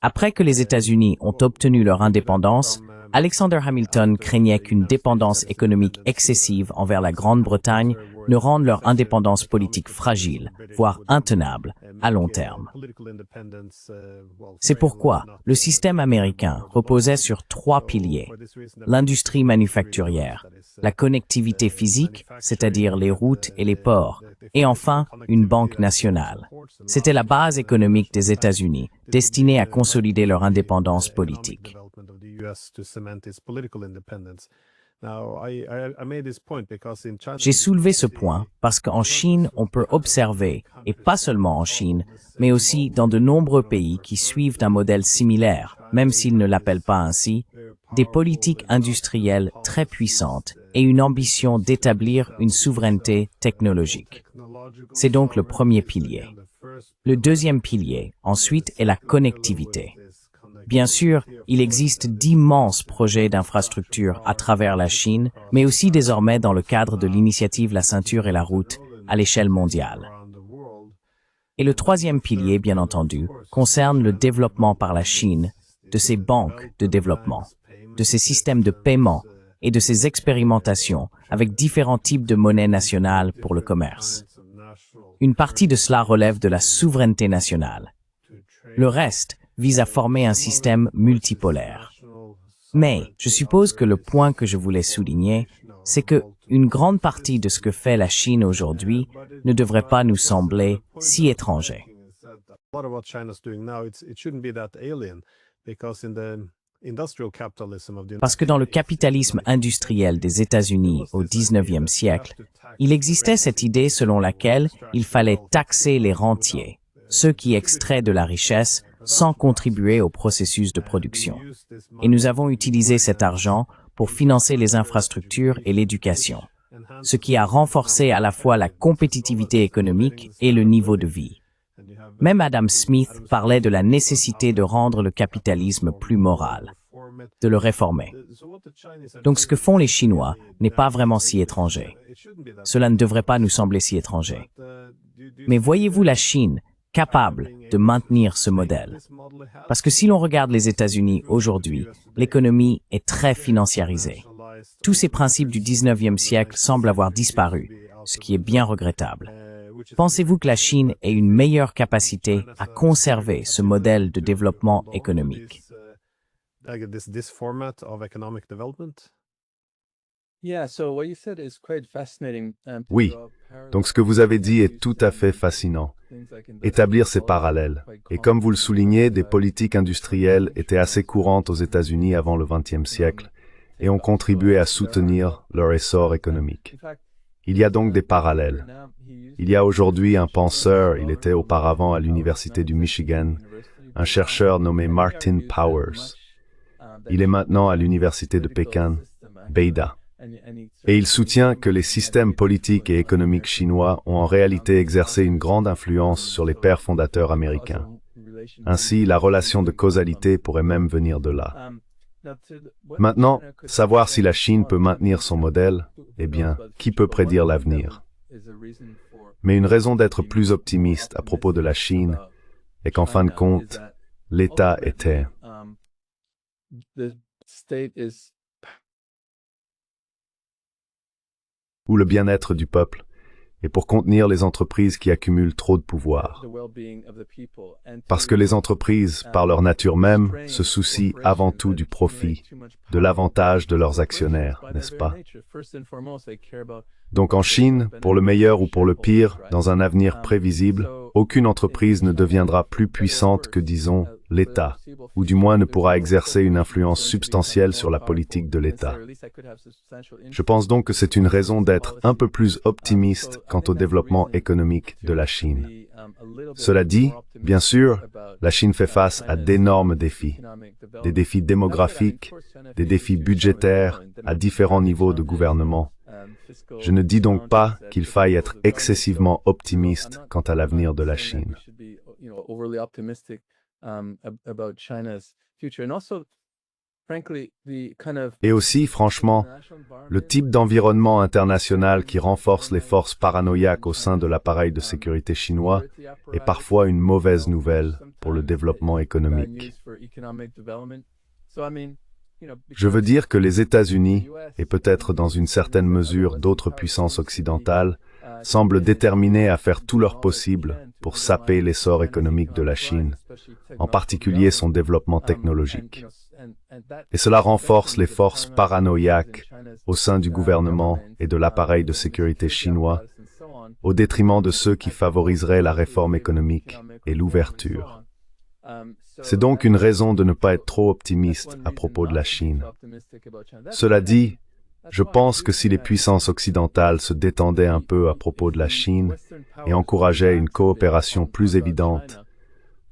Après que les États-Unis ont obtenu leur indépendance, Alexander Hamilton craignait qu'une dépendance économique excessive envers la Grande-Bretagne ne rende leur indépendance politique fragile, voire intenable, à long terme. C'est pourquoi le système américain reposait sur 3 piliers: l'industrie manufacturière, la connectivité physique, c'est-à-dire les routes et les ports, et enfin une banque nationale. C'était la base économique des États-Unis, destinée à consolider leur indépendance politique. J'ai soulevé ce point parce qu'en Chine, on peut observer, et pas seulement en Chine, mais aussi dans de nombreux pays qui suivent un modèle similaire, même s'ils ne l'appellent pas ainsi, des politiques industrielles très puissantes et une ambition d'établir une souveraineté technologique. C'est donc le premier pilier. Le deuxième pilier, ensuite, est la connectivité. Bien sûr, il existe d'immenses projets d'infrastructures à travers la Chine, mais aussi désormais dans le cadre de l'initiative La Ceinture et la Route à l'échelle mondiale. Et le troisième pilier, bien entendu, concerne le développement par la Chine de ses banques de développement, de ses systèmes de paiement et de ses expérimentations avec différents types de monnaies nationales pour le commerce. Une partie de cela relève de la souveraineté nationale. Le reste vise à former un système multipolaire. Mais je suppose que le point que je voulais souligner, c'est que une grande partie de ce que fait la Chine aujourd'hui ne devrait pas nous sembler si étranger. Parce que dans le capitalisme industriel des États-Unis au XIXe siècle, il existait cette idée selon laquelle il fallait taxer les rentiers, ceux qui extraient de la richesse sans contribuer au processus de production. Et nous avons utilisé cet argent pour financer les infrastructures et l'éducation, ce qui a renforcé à la fois la compétitivité économique et le niveau de vie. Même Adam Smith parlait de la nécessité de rendre le capitalisme plus moral, de le réformer. Donc ce que font les Chinois n'est pas vraiment si étranger. Cela ne devrait pas nous sembler si étranger. Mais voyez-vous la Chine capable de maintenir ce modèle? Parce que si l'on regarde les États-Unis aujourd'hui, l'économie est très financiarisée. Tous ces principes du XIXe siècle semblent avoir disparu, ce qui est bien regrettable. Pensez-vous que la Chine ait une meilleure capacité à conserver ce modèle de développement économique? Oui, donc ce que vous avez dit est tout à fait fascinant. Établir ces parallèles. Et comme vous le soulignez, des politiques industrielles étaient assez courantes aux États-Unis avant le XXe siècle et ont contribué à soutenir leur essor économique. Il y a donc des parallèles. Il y a aujourd'hui un penseur, il était auparavant à l'Université du Michigan, un chercheur nommé Martin Powers. Il est maintenant à l'Université de Pékin, Beida. Et il soutient que les systèmes politiques et économiques chinois ont en réalité exercé une grande influence sur les pères fondateurs américains. Ainsi, la relation de causalité pourrait même venir de là. Maintenant, savoir si la Chine peut maintenir son modèle, eh bien, qui peut prédire l'avenir? Mais une raison d'être plus optimiste à propos de la Chine est qu'en fin de compte, l'État était ou le bien-être du peuple, et pour contenir les entreprises qui accumulent trop de pouvoir. Parce que les entreprises, par leur nature même, se soucient avant tout du profit, de l'avantage de leurs actionnaires, n'est-ce pas? Donc en Chine, pour le meilleur ou pour le pire, dans un avenir prévisible, aucune entreprise ne deviendra plus puissante que, disons, l'État, ou du moins ne pourra exercer une influence substantielle sur la politique de l'État. Je pense donc que c'est une raison d'être un peu plus optimiste quant au développement économique de la Chine. Cela dit, bien sûr, la Chine fait face à d'énormes défis. Des défis démographiques, des défis budgétaires à différents niveaux de gouvernement. Je ne dis donc pas qu'il faille être excessivement optimiste quant à l'avenir de la Chine. Et aussi, franchement, le type d'environnement international qui renforce les forces paranoïaques au sein de l'appareil de sécurité chinois est parfois une mauvaise nouvelle pour le développement économique. Je veux dire que les États-Unis, et peut-être dans une certaine mesure d'autres puissances occidentales, semblent déterminés à faire tout leur possible pour saper l'essor économique de la Chine, en particulier son développement technologique. Et cela renforce les forces paranoïaques au sein du gouvernement et de l'appareil de sécurité chinois, au détriment de ceux qui favoriseraient la réforme économique et l'ouverture. C'est donc une raison de ne pas être trop optimiste à propos de la Chine. Cela dit, je pense que si les puissances occidentales se détendaient un peu à propos de la Chine et encourageaient une coopération plus évidente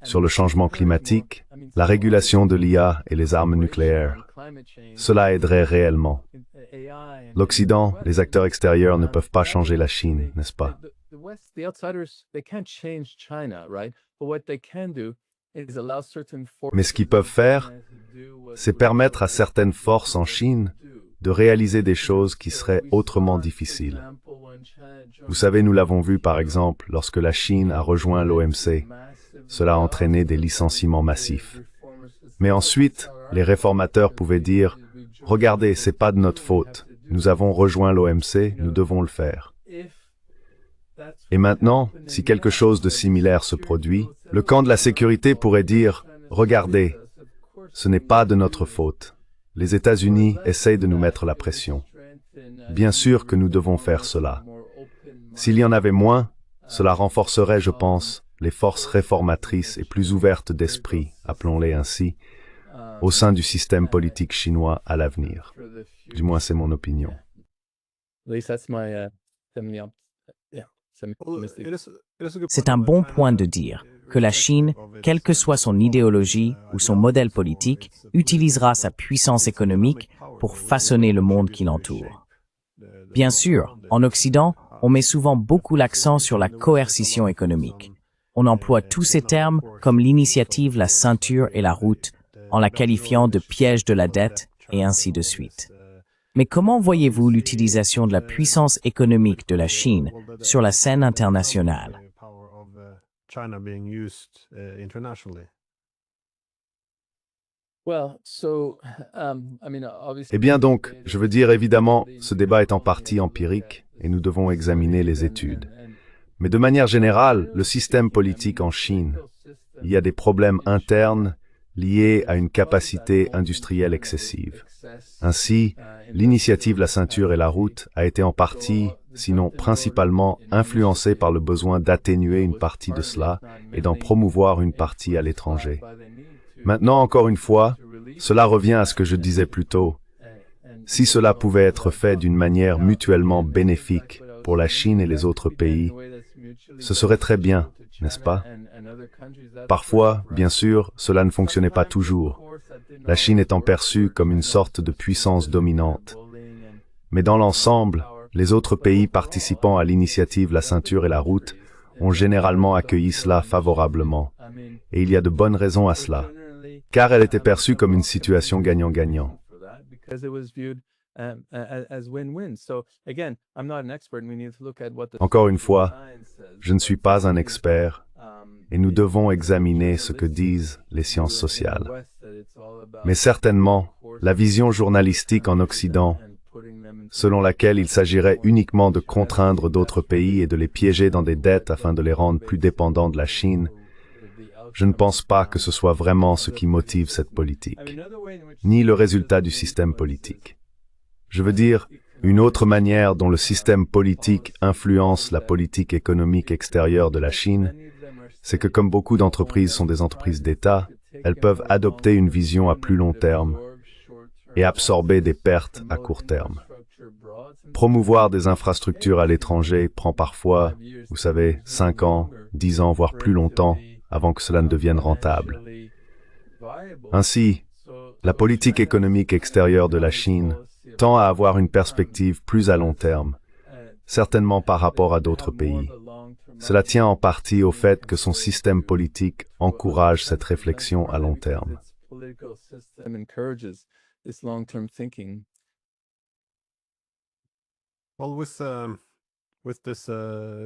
sur le changement climatique, la régulation de l'IA et les armes nucléaires, cela aiderait réellement. L'Occident, les acteurs extérieurs ne peuvent pas changer la Chine, n'est-ce pas? Mais ce qu'ils peuvent faire, c'est permettre à certaines forces en Chine de réaliser des choses qui seraient autrement difficiles. Vous savez, nous l'avons vu par exemple lorsque la Chine a rejoint l'OMC. Cela a entraîné des licenciements massifs. Mais ensuite, les réformateurs pouvaient dire « Regardez, c'est pas de notre faute. Nous avons rejoint l'OMC, nous devons le faire. » Et maintenant, si quelque chose de similaire se produit, le camp de la sécurité pourrait dire « Regardez, ce n'est pas de notre faute. Les États-Unis essayent de nous mettre la pression. Bien sûr que nous devons faire cela. » S'il y en avait moins, cela renforcerait, je pense, les forces réformatrices et plus ouvertes d'esprit, appelons-les ainsi, au sein du système politique chinois à l'avenir. Du moins, c'est mon opinion. C'est un bon point de dire que la Chine, quelle que soit son idéologie ou son modèle politique, utilisera sa puissance économique pour façonner le monde qui l'entoure. Bien sûr, en Occident, on met souvent beaucoup l'accent sur la coercition économique. On emploie tous ces termes comme l'initiative, la ceinture et la route, en la qualifiant de piège de la dette et ainsi de suite. Mais comment voyez-vous l'utilisation de la puissance économique de la Chine sur la scène internationale? Eh bien donc, je veux dire évidemment, ce débat est en partie empirique et nous devons examiner les études. Mais de manière générale, le système politique en Chine, il y a des problèmes internes liés à une capacité industrielle excessive. Ainsi, l'initiative La ceinture et la route a été en partie, sinon principalement, influencée par le besoin d'atténuer une partie de cela et d'en promouvoir une partie à l'étranger. Maintenant, encore une fois, cela revient à ce que je disais plus tôt. Si cela pouvait être fait d'une manière mutuellement bénéfique pour la Chine et les autres pays, ce serait très bien, n'est-ce pas? Parfois, bien sûr, cela ne fonctionnait pas toujours, la Chine étant perçue comme une sorte de puissance dominante. Mais dans l'ensemble, les autres pays participant à l'initiative La Ceinture et la Route ont généralement accueilli cela favorablement. Et il y a de bonnes raisons à cela, car elle était perçue comme une situation gagnant-gagnant. Encore une fois, je ne suis pas un expert, et nous devons examiner ce que disent les sciences sociales. Mais certainement, la vision journalistique en Occident, selon laquelle il s'agirait uniquement de contraindre d'autres pays et de les piéger dans des dettes afin de les rendre plus dépendants de la Chine, je ne pense pas que ce soit vraiment ce qui motive cette politique, ni le résultat du système politique. Je veux dire, une autre manière dont le système politique influence la politique économique extérieure de la Chine, c'est que comme beaucoup d'entreprises sont des entreprises d'État, elles peuvent adopter une vision à plus long terme et absorber des pertes à court terme. Promouvoir des infrastructures à l'étranger prend parfois, vous savez, 5 ans, 10 ans, voire plus longtemps, avant que cela ne devienne rentable. Ainsi, la politique économique extérieure de la Chine tend à avoir une perspective plus à long terme, certainement par rapport à d'autres pays. Cela tient en partie au fait que son système politique encourage cette réflexion à long terme.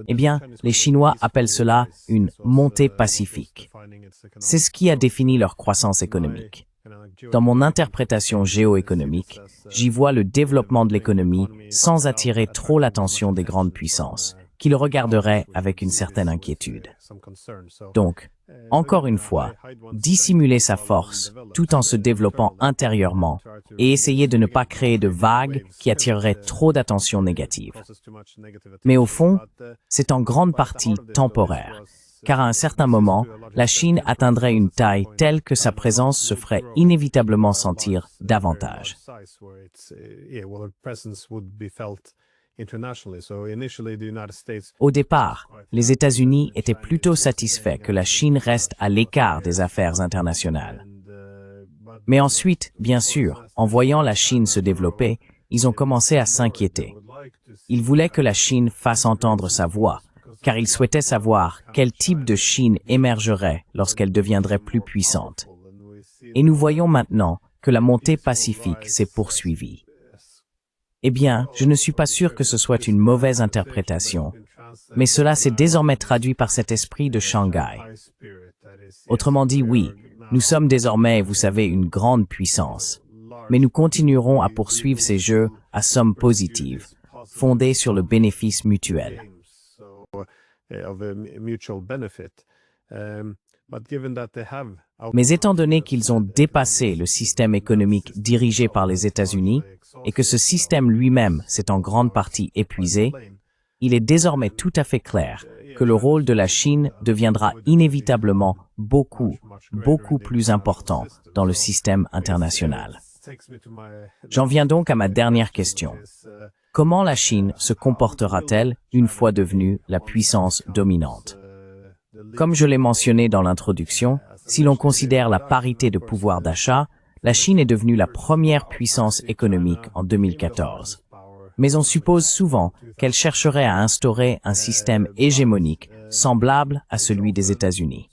Eh bien, les Chinois appellent cela une montée pacifique. C'est ce qui a défini leur croissance économique. Dans mon interprétation géoéconomique, j'y vois le développement de l'économie sans attirer trop l'attention des grandes puissances, qui le regarderaient avec une certaine inquiétude. Donc, encore une fois, dissimuler sa force tout en se développant intérieurement et essayer de ne pas créer de vagues qui attireraient trop d'attention négative. Mais au fond, c'est en grande partie temporaire, car à un certain moment, la Chine atteindrait une taille telle que sa présence se ferait inévitablement sentir davantage. Au départ, les États-Unis étaient plutôt satisfaits que la Chine reste à l'écart des affaires internationales. Mais ensuite, bien sûr, en voyant la Chine se développer, ils ont commencé à s'inquiéter. Ils voulaient que la Chine fasse entendre sa voix, car ils souhaitaient savoir quel type de Chine émergerait lorsqu'elle deviendrait plus puissante. Et nous voyons maintenant que la montée pacifique s'est poursuivie. Eh bien, je ne suis pas sûr que ce soit une mauvaise interprétation, mais cela s'est désormais traduit par cet esprit de Shanghai. Autrement dit, oui, nous sommes désormais, vous savez, une grande puissance, mais nous continuerons à poursuivre ces jeux à somme positive, fondés sur le bénéfice mutuel. Mais étant donné qu'ils ont dépassé le système économique dirigé par les États-Unis et que ce système lui-même s'est en grande partie épuisé, il est désormais tout à fait clair que le rôle de la Chine deviendra inévitablement beaucoup plus important dans le système international. J'en viens donc à ma dernière question. Comment la Chine se comportera-t-elle une fois devenue la puissance dominante? Comme je l'ai mentionné dans l'introduction, si l'on considère la parité de pouvoir d'achat, la Chine est devenue la première puissance économique en 2014. Mais on suppose souvent qu'elle chercherait à instaurer un système hégémonique semblable à celui des États-Unis.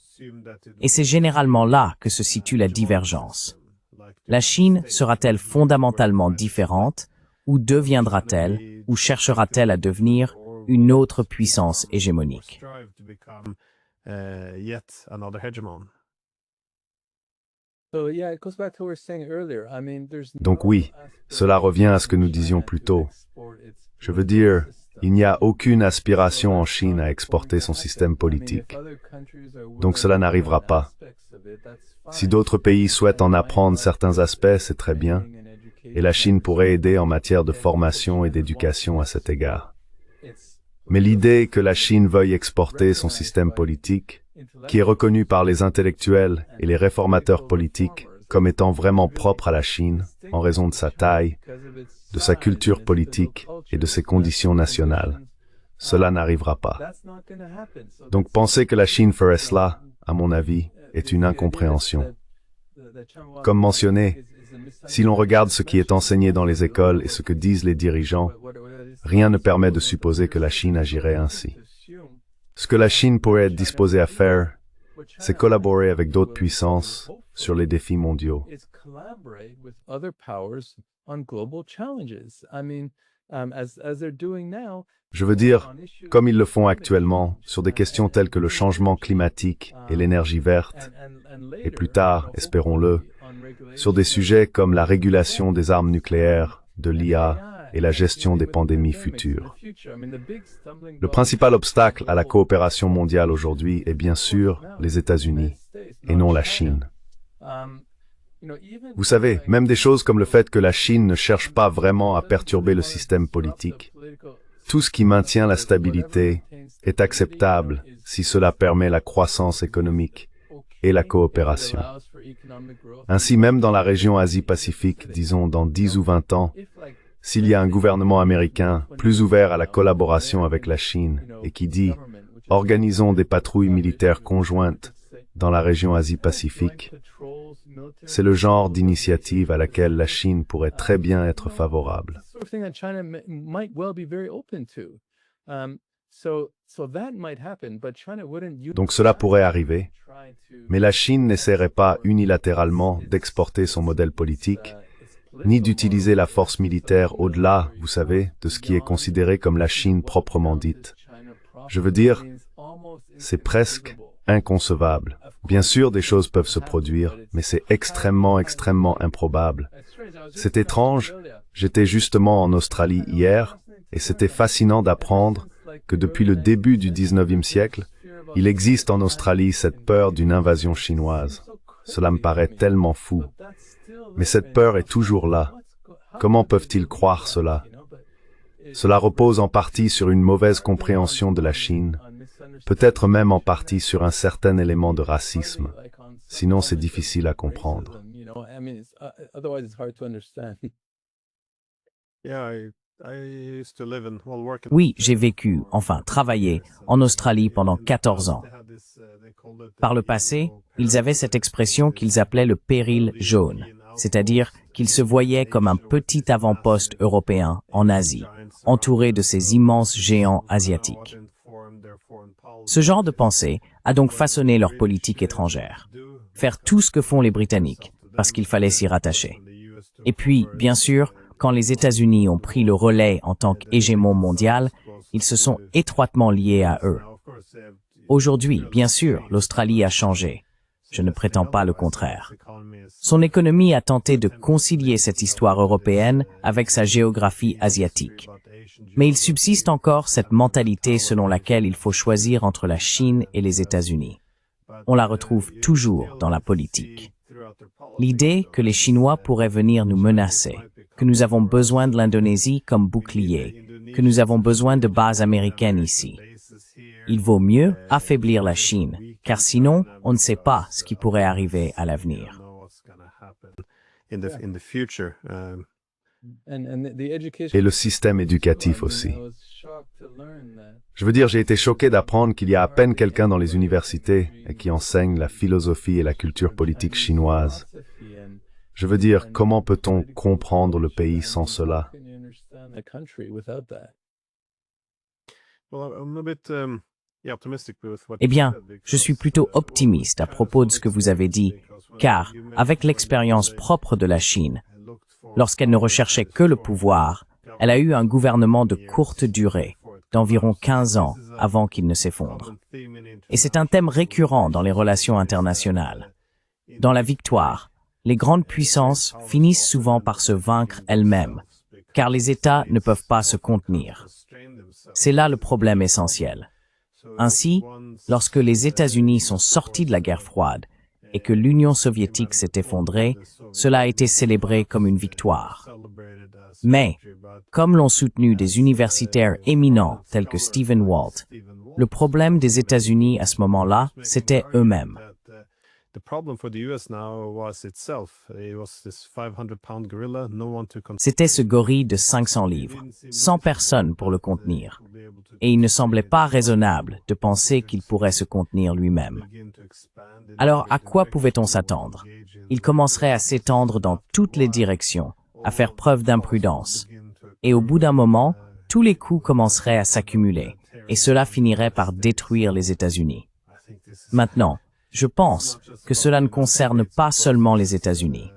Et c'est généralement là que se situe la divergence. La Chine sera-t-elle fondamentalement différente, ou deviendra-t-elle, ou cherchera-t-elle à devenir une autre puissance hégémonique? Donc oui, cela revient à ce que nous disions plus tôt. Je veux dire, il n'y a aucune aspiration en Chine à exporter son système politique. Donc cela n'arrivera pas. Si d'autres pays souhaitent en apprendre certains aspects, c'est très bien. Et la Chine pourrait aider en matière de formation et d'éducation à cet égard. Mais l'idée que la Chine veuille exporter son système politique, qui est reconnu par les intellectuels et les réformateurs politiques comme étant vraiment propre à la Chine, en raison de sa taille, de sa culture politique et de ses conditions nationales, cela n'arrivera pas. Donc penser que la Chine ferait cela, à mon avis, est une incompréhension. Comme mentionné, si l'on regarde ce qui est enseigné dans les écoles et ce que disent les dirigeants, rien ne permet de supposer que la Chine agirait ainsi. Ce que la Chine pourrait être disposée à faire, c'est collaborer avec d'autres puissances sur les défis mondiaux. Je veux dire, comme ils le font actuellement, sur des questions telles que le changement climatique et l'énergie verte, et plus tard, espérons-le, sur des sujets comme la régulation des armes nucléaires, de l'IA et la gestion des pandémies futures. Le principal obstacle à la coopération mondiale aujourd'hui est bien sûr les États-Unis, et non la Chine. Vous savez, même des choses comme le fait que la Chine ne cherche pas vraiment à perturber le système politique. Tout ce qui maintient la stabilité est acceptable si cela permet la croissance économique et la coopération. Ainsi, même dans la région Asie-Pacifique, disons dans 10 ou 20 ans, s'il y a un gouvernement américain plus ouvert à la collaboration avec la Chine et qui dit « organisons des patrouilles militaires conjointes dans la région Asie-Pacifique », c'est le genre d'initiative à laquelle la Chine pourrait très bien être favorable. Donc cela pourrait arriver, mais la Chine n'essaierait pas unilatéralement d'exporter son modèle politique, ni d'utiliser la force militaire au-delà, vous savez, de ce qui est considéré comme la Chine proprement dite. Je veux dire, c'est presque inconcevable. Bien sûr, des choses peuvent se produire, mais c'est extrêmement improbable. C'est étrange, j'étais justement en Australie hier, et c'était fascinant d'apprendre que depuis le début du 19e siècle, il existe en Australie cette peur d'une invasion chinoise. Cela me paraît tellement fou. Mais cette peur est toujours là. Comment peuvent-ils croire cela? Cela repose en partie sur une mauvaise compréhension de la Chine, peut-être même en partie sur un certain élément de racisme. Sinon, c'est difficile à comprendre. Oui, j'ai vécu, enfin travaillé, en Australie pendant 14 ans. Par le passé, ils avaient cette expression qu'ils appelaient le péril jaune, c'est-à-dire qu'ils se voyaient comme un petit avant-poste européen en Asie, entouré de ces immenses géants asiatiques. Ce genre de pensée a donc façonné leur politique étrangère. Faire tout ce que font les Britanniques, parce qu'il fallait s'y rattacher. Et puis, bien sûr, quand les États-Unis ont pris le relais en tant qu'hégémon mondial, ils se sont étroitement liés à eux. Aujourd'hui, bien sûr, l'Australie a changé. Je ne prétends pas le contraire. Son économie a tenté de concilier cette histoire européenne avec sa géographie asiatique. Mais il subsiste encore cette mentalité selon laquelle il faut choisir entre la Chine et les États-Unis. On la retrouve toujours dans la politique. L'idée que les Chinois pourraient venir nous menacer, que nous avons besoin de l'Indonésie comme bouclier, que nous avons besoin de bases américaines ici. Il vaut mieux affaiblir la Chine, car sinon, on ne sait pas ce qui pourrait arriver à l'avenir. Et le système éducatif aussi. Je veux dire, j'ai été choqué d'apprendre qu'il y a à peine quelqu'un dans les universités qui enseigne la philosophie et la culture politique chinoise. Je veux dire, comment peut-on comprendre le pays sans cela? Eh bien, je suis plutôt optimiste à propos de ce que vous avez dit, car, avec l'expérience propre de la Chine, lorsqu'elle ne recherchait que le pouvoir, elle a eu un gouvernement de courte durée, d'environ 15 ans avant qu'il ne s'effondre. Et c'est un thème récurrent dans les relations internationales. Dans la victoire, les grandes puissances finissent souvent par se vaincre elles-mêmes, car les États ne peuvent pas se contenir. C'est là le problème essentiel. Ainsi, lorsque les États-Unis sont sortis de la guerre froide et que l'Union soviétique s'est effondrée, cela a été célébré comme une victoire. Mais, comme l'ont soutenu des universitaires éminents tels que Stephen Walt, le problème des États-Unis à ce moment-là, c'était eux-mêmes. C'était ce gorille de 500 livres, 100 personnes pour le contenir. Et il ne semblait pas raisonnable de penser qu'il pourrait se contenir lui-même. Alors à quoi pouvait-on s'attendre? Il commencerait à s'étendre dans toutes les directions, à faire preuve d'imprudence. Et au bout d'un moment, tous les coups commenceraient à s'accumuler, et cela finirait par détruire les États-Unis. Maintenant, je pense que cela ne concerne pas seulement les États-Unis.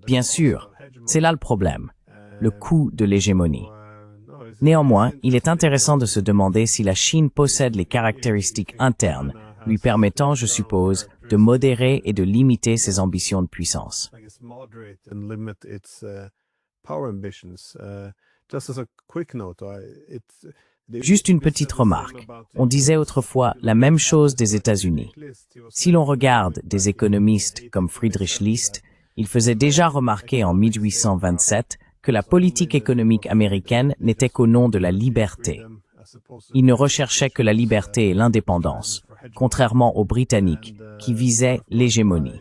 Bien sûr, c'est là le problème, le coût de l'hégémonie. Néanmoins, il est intéressant de se demander si la Chine possède les caractéristiques internes, lui permettant, je suppose, de modérer et de limiter ses ambitions de puissance. Juste une petite remarque. On disait autrefois la même chose des États-Unis. Si l'on regarde des économistes comme Friedrich List, il faisait déjà remarquer en 1827 que la politique économique américaine n'était qu'au nom de la liberté. Il ne recherchait que la liberté et l'indépendance, contrairement aux Britanniques, qui visaient l'hégémonie.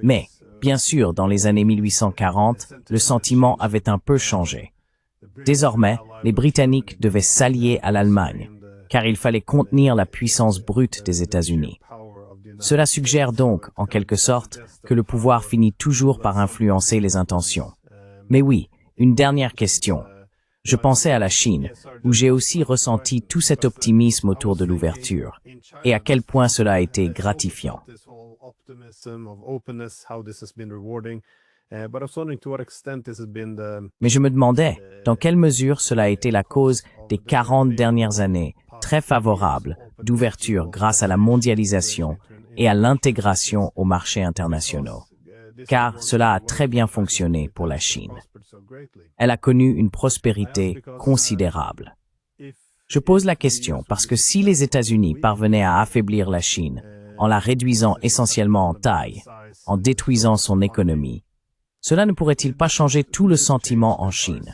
Mais, bien sûr, dans les années 1840, le sentiment avait un peu changé. Désormais, les Britanniques devaient s'allier à l'Allemagne, car il fallait contenir la puissance brute des États-Unis. Cela suggère donc, en quelque sorte, que le pouvoir finit toujours par influencer les intentions. Mais oui, une dernière question. Je pensais à la Chine, où j'ai aussi ressenti tout cet optimisme autour de l'ouverture, et à quel point cela a été gratifiant. Mais je me demandais, dans quelle mesure cela a été la cause des 40 dernières années, très favorables, d'ouverture grâce à la mondialisation et à l'intégration aux marchés internationaux. Car cela a très bien fonctionné pour la Chine. Elle a connu une prospérité considérable. Je pose la question parce que si les États-Unis parvenaient à affaiblir la Chine, en la réduisant essentiellement en taille, en détruisant son économie, cela ne pourrait-il pas changer tout le sentiment en Chine?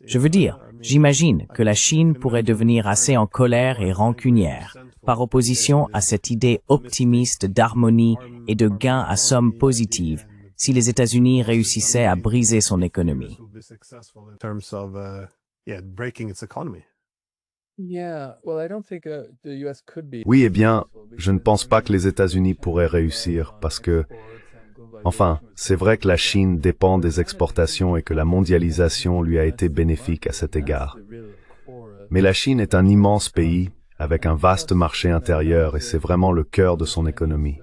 Je veux dire, j'imagine que la Chine pourrait devenir assez en colère et rancunière, par opposition à cette idée optimiste d'harmonie et de gain à somme positive, si les États-Unis réussissaient à briser son économie. Oui, eh bien, je ne pense pas que les États-Unis pourraient réussir parce que, enfin, c'est vrai que la Chine dépend des exportations et que la mondialisation lui a été bénéfique à cet égard. Mais la Chine est un immense pays avec un vaste marché intérieur et c'est vraiment le cœur de son économie.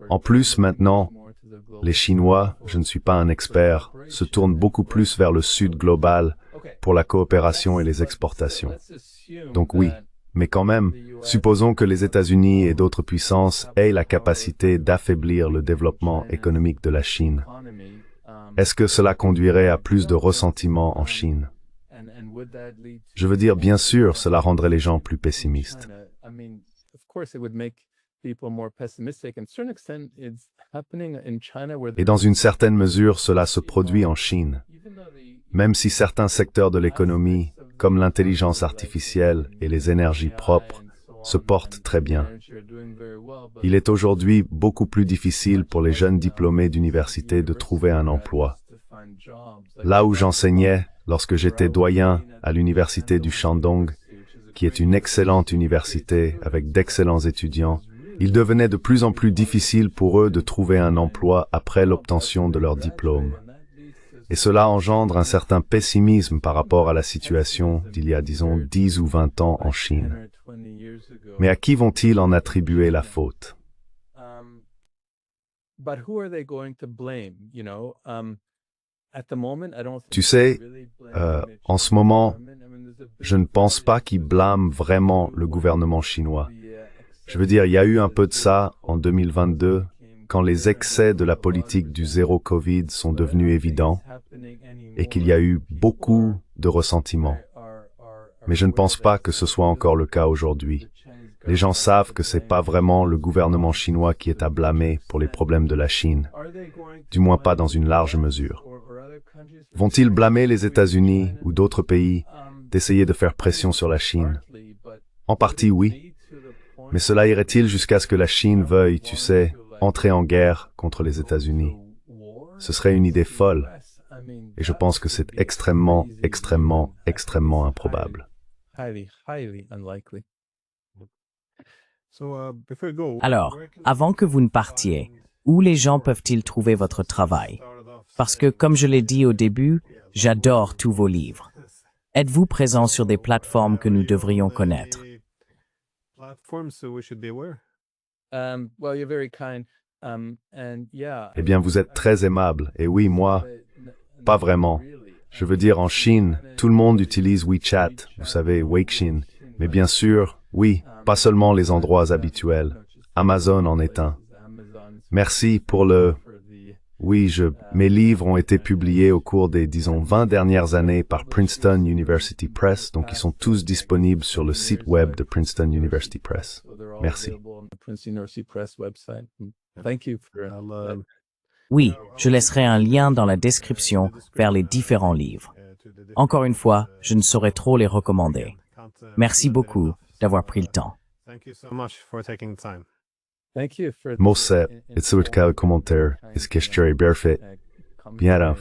En plus, maintenant, les Chinois, je ne suis pas un expert, se tournent beaucoup plus vers le sud global pour la coopération et les exportations. Donc oui, mais quand même, supposons que les États-Unis et d'autres puissances aient la capacité d'affaiblir le développement économique de la Chine. Est-ce que cela conduirait à plus de ressentiment en Chine? Je veux dire, bien sûr, cela rendrait les gens plus pessimistes. Et dans une certaine mesure, cela se produit en Chine. Même si certains secteurs de l'économie, comme l'intelligence artificielle et les énergies propres, se portent très bien. Il est aujourd'hui beaucoup plus difficile pour les jeunes diplômés d'université de trouver un emploi. Là où j'enseignais, lorsque j'étais doyen à l'université du Shandong, qui est une excellente université avec d'excellents étudiants, il devenait de plus en plus difficile pour eux de trouver un emploi après l'obtention de leur diplôme. Et cela engendre un certain pessimisme par rapport à la situation d'il y a, disons, 10 ou 20 ans en Chine. Mais à qui vont-ils en attribuer la faute? Tu sais, en ce moment, je ne pense pas qu'ils blâment vraiment le gouvernement chinois. Je veux dire, il y a eu un peu de ça en 2022, quand les excès de la politique du zéro Covid sont devenus évidents et qu'il y a eu beaucoup de ressentiment. Mais je ne pense pas que ce soit encore le cas aujourd'hui. Les gens savent que c'est pas vraiment le gouvernement chinois qui est à blâmer pour les problèmes de la Chine, du moins pas dans une large mesure. Vont-ils blâmer les États-Unis ou d'autres pays d'essayer de faire pression sur la Chine? En partie, oui. Mais cela irait-il jusqu'à ce que la Chine veuille, tu sais, entrer en guerre contre les États-Unis? Ce serait une idée folle. Et je pense que c'est extrêmement, extrêmement, extrêmement improbable. Alors, avant que vous ne partiez, où les gens peuvent-ils trouver votre travail? Parce que, comme je l'ai dit au début, j'adore tous vos livres. Êtes-vous présent sur des plateformes que nous devrions connaître? Eh bien, vous êtes très aimable. Et oui, moi, pas vraiment. Je veux dire, en Chine, tout le monde utilise WeChat, vous savez, Weixin. Mais bien sûr, oui, pas seulement les endroits habituels. Amazon en est un. Merci pour le... Oui, mes livres ont été publiés au cours des, disons, 20 dernières années par Princeton University Press, donc ils sont tous disponibles sur le site web de Princeton University Press. Merci. Oui, je laisserai un lien dans la description vers les différents livres. Encore une fois, je ne saurais trop les recommander. Merci beaucoup d'avoir pris le temps. Mosse, et sur le commentaire, est-ce que je suis bien?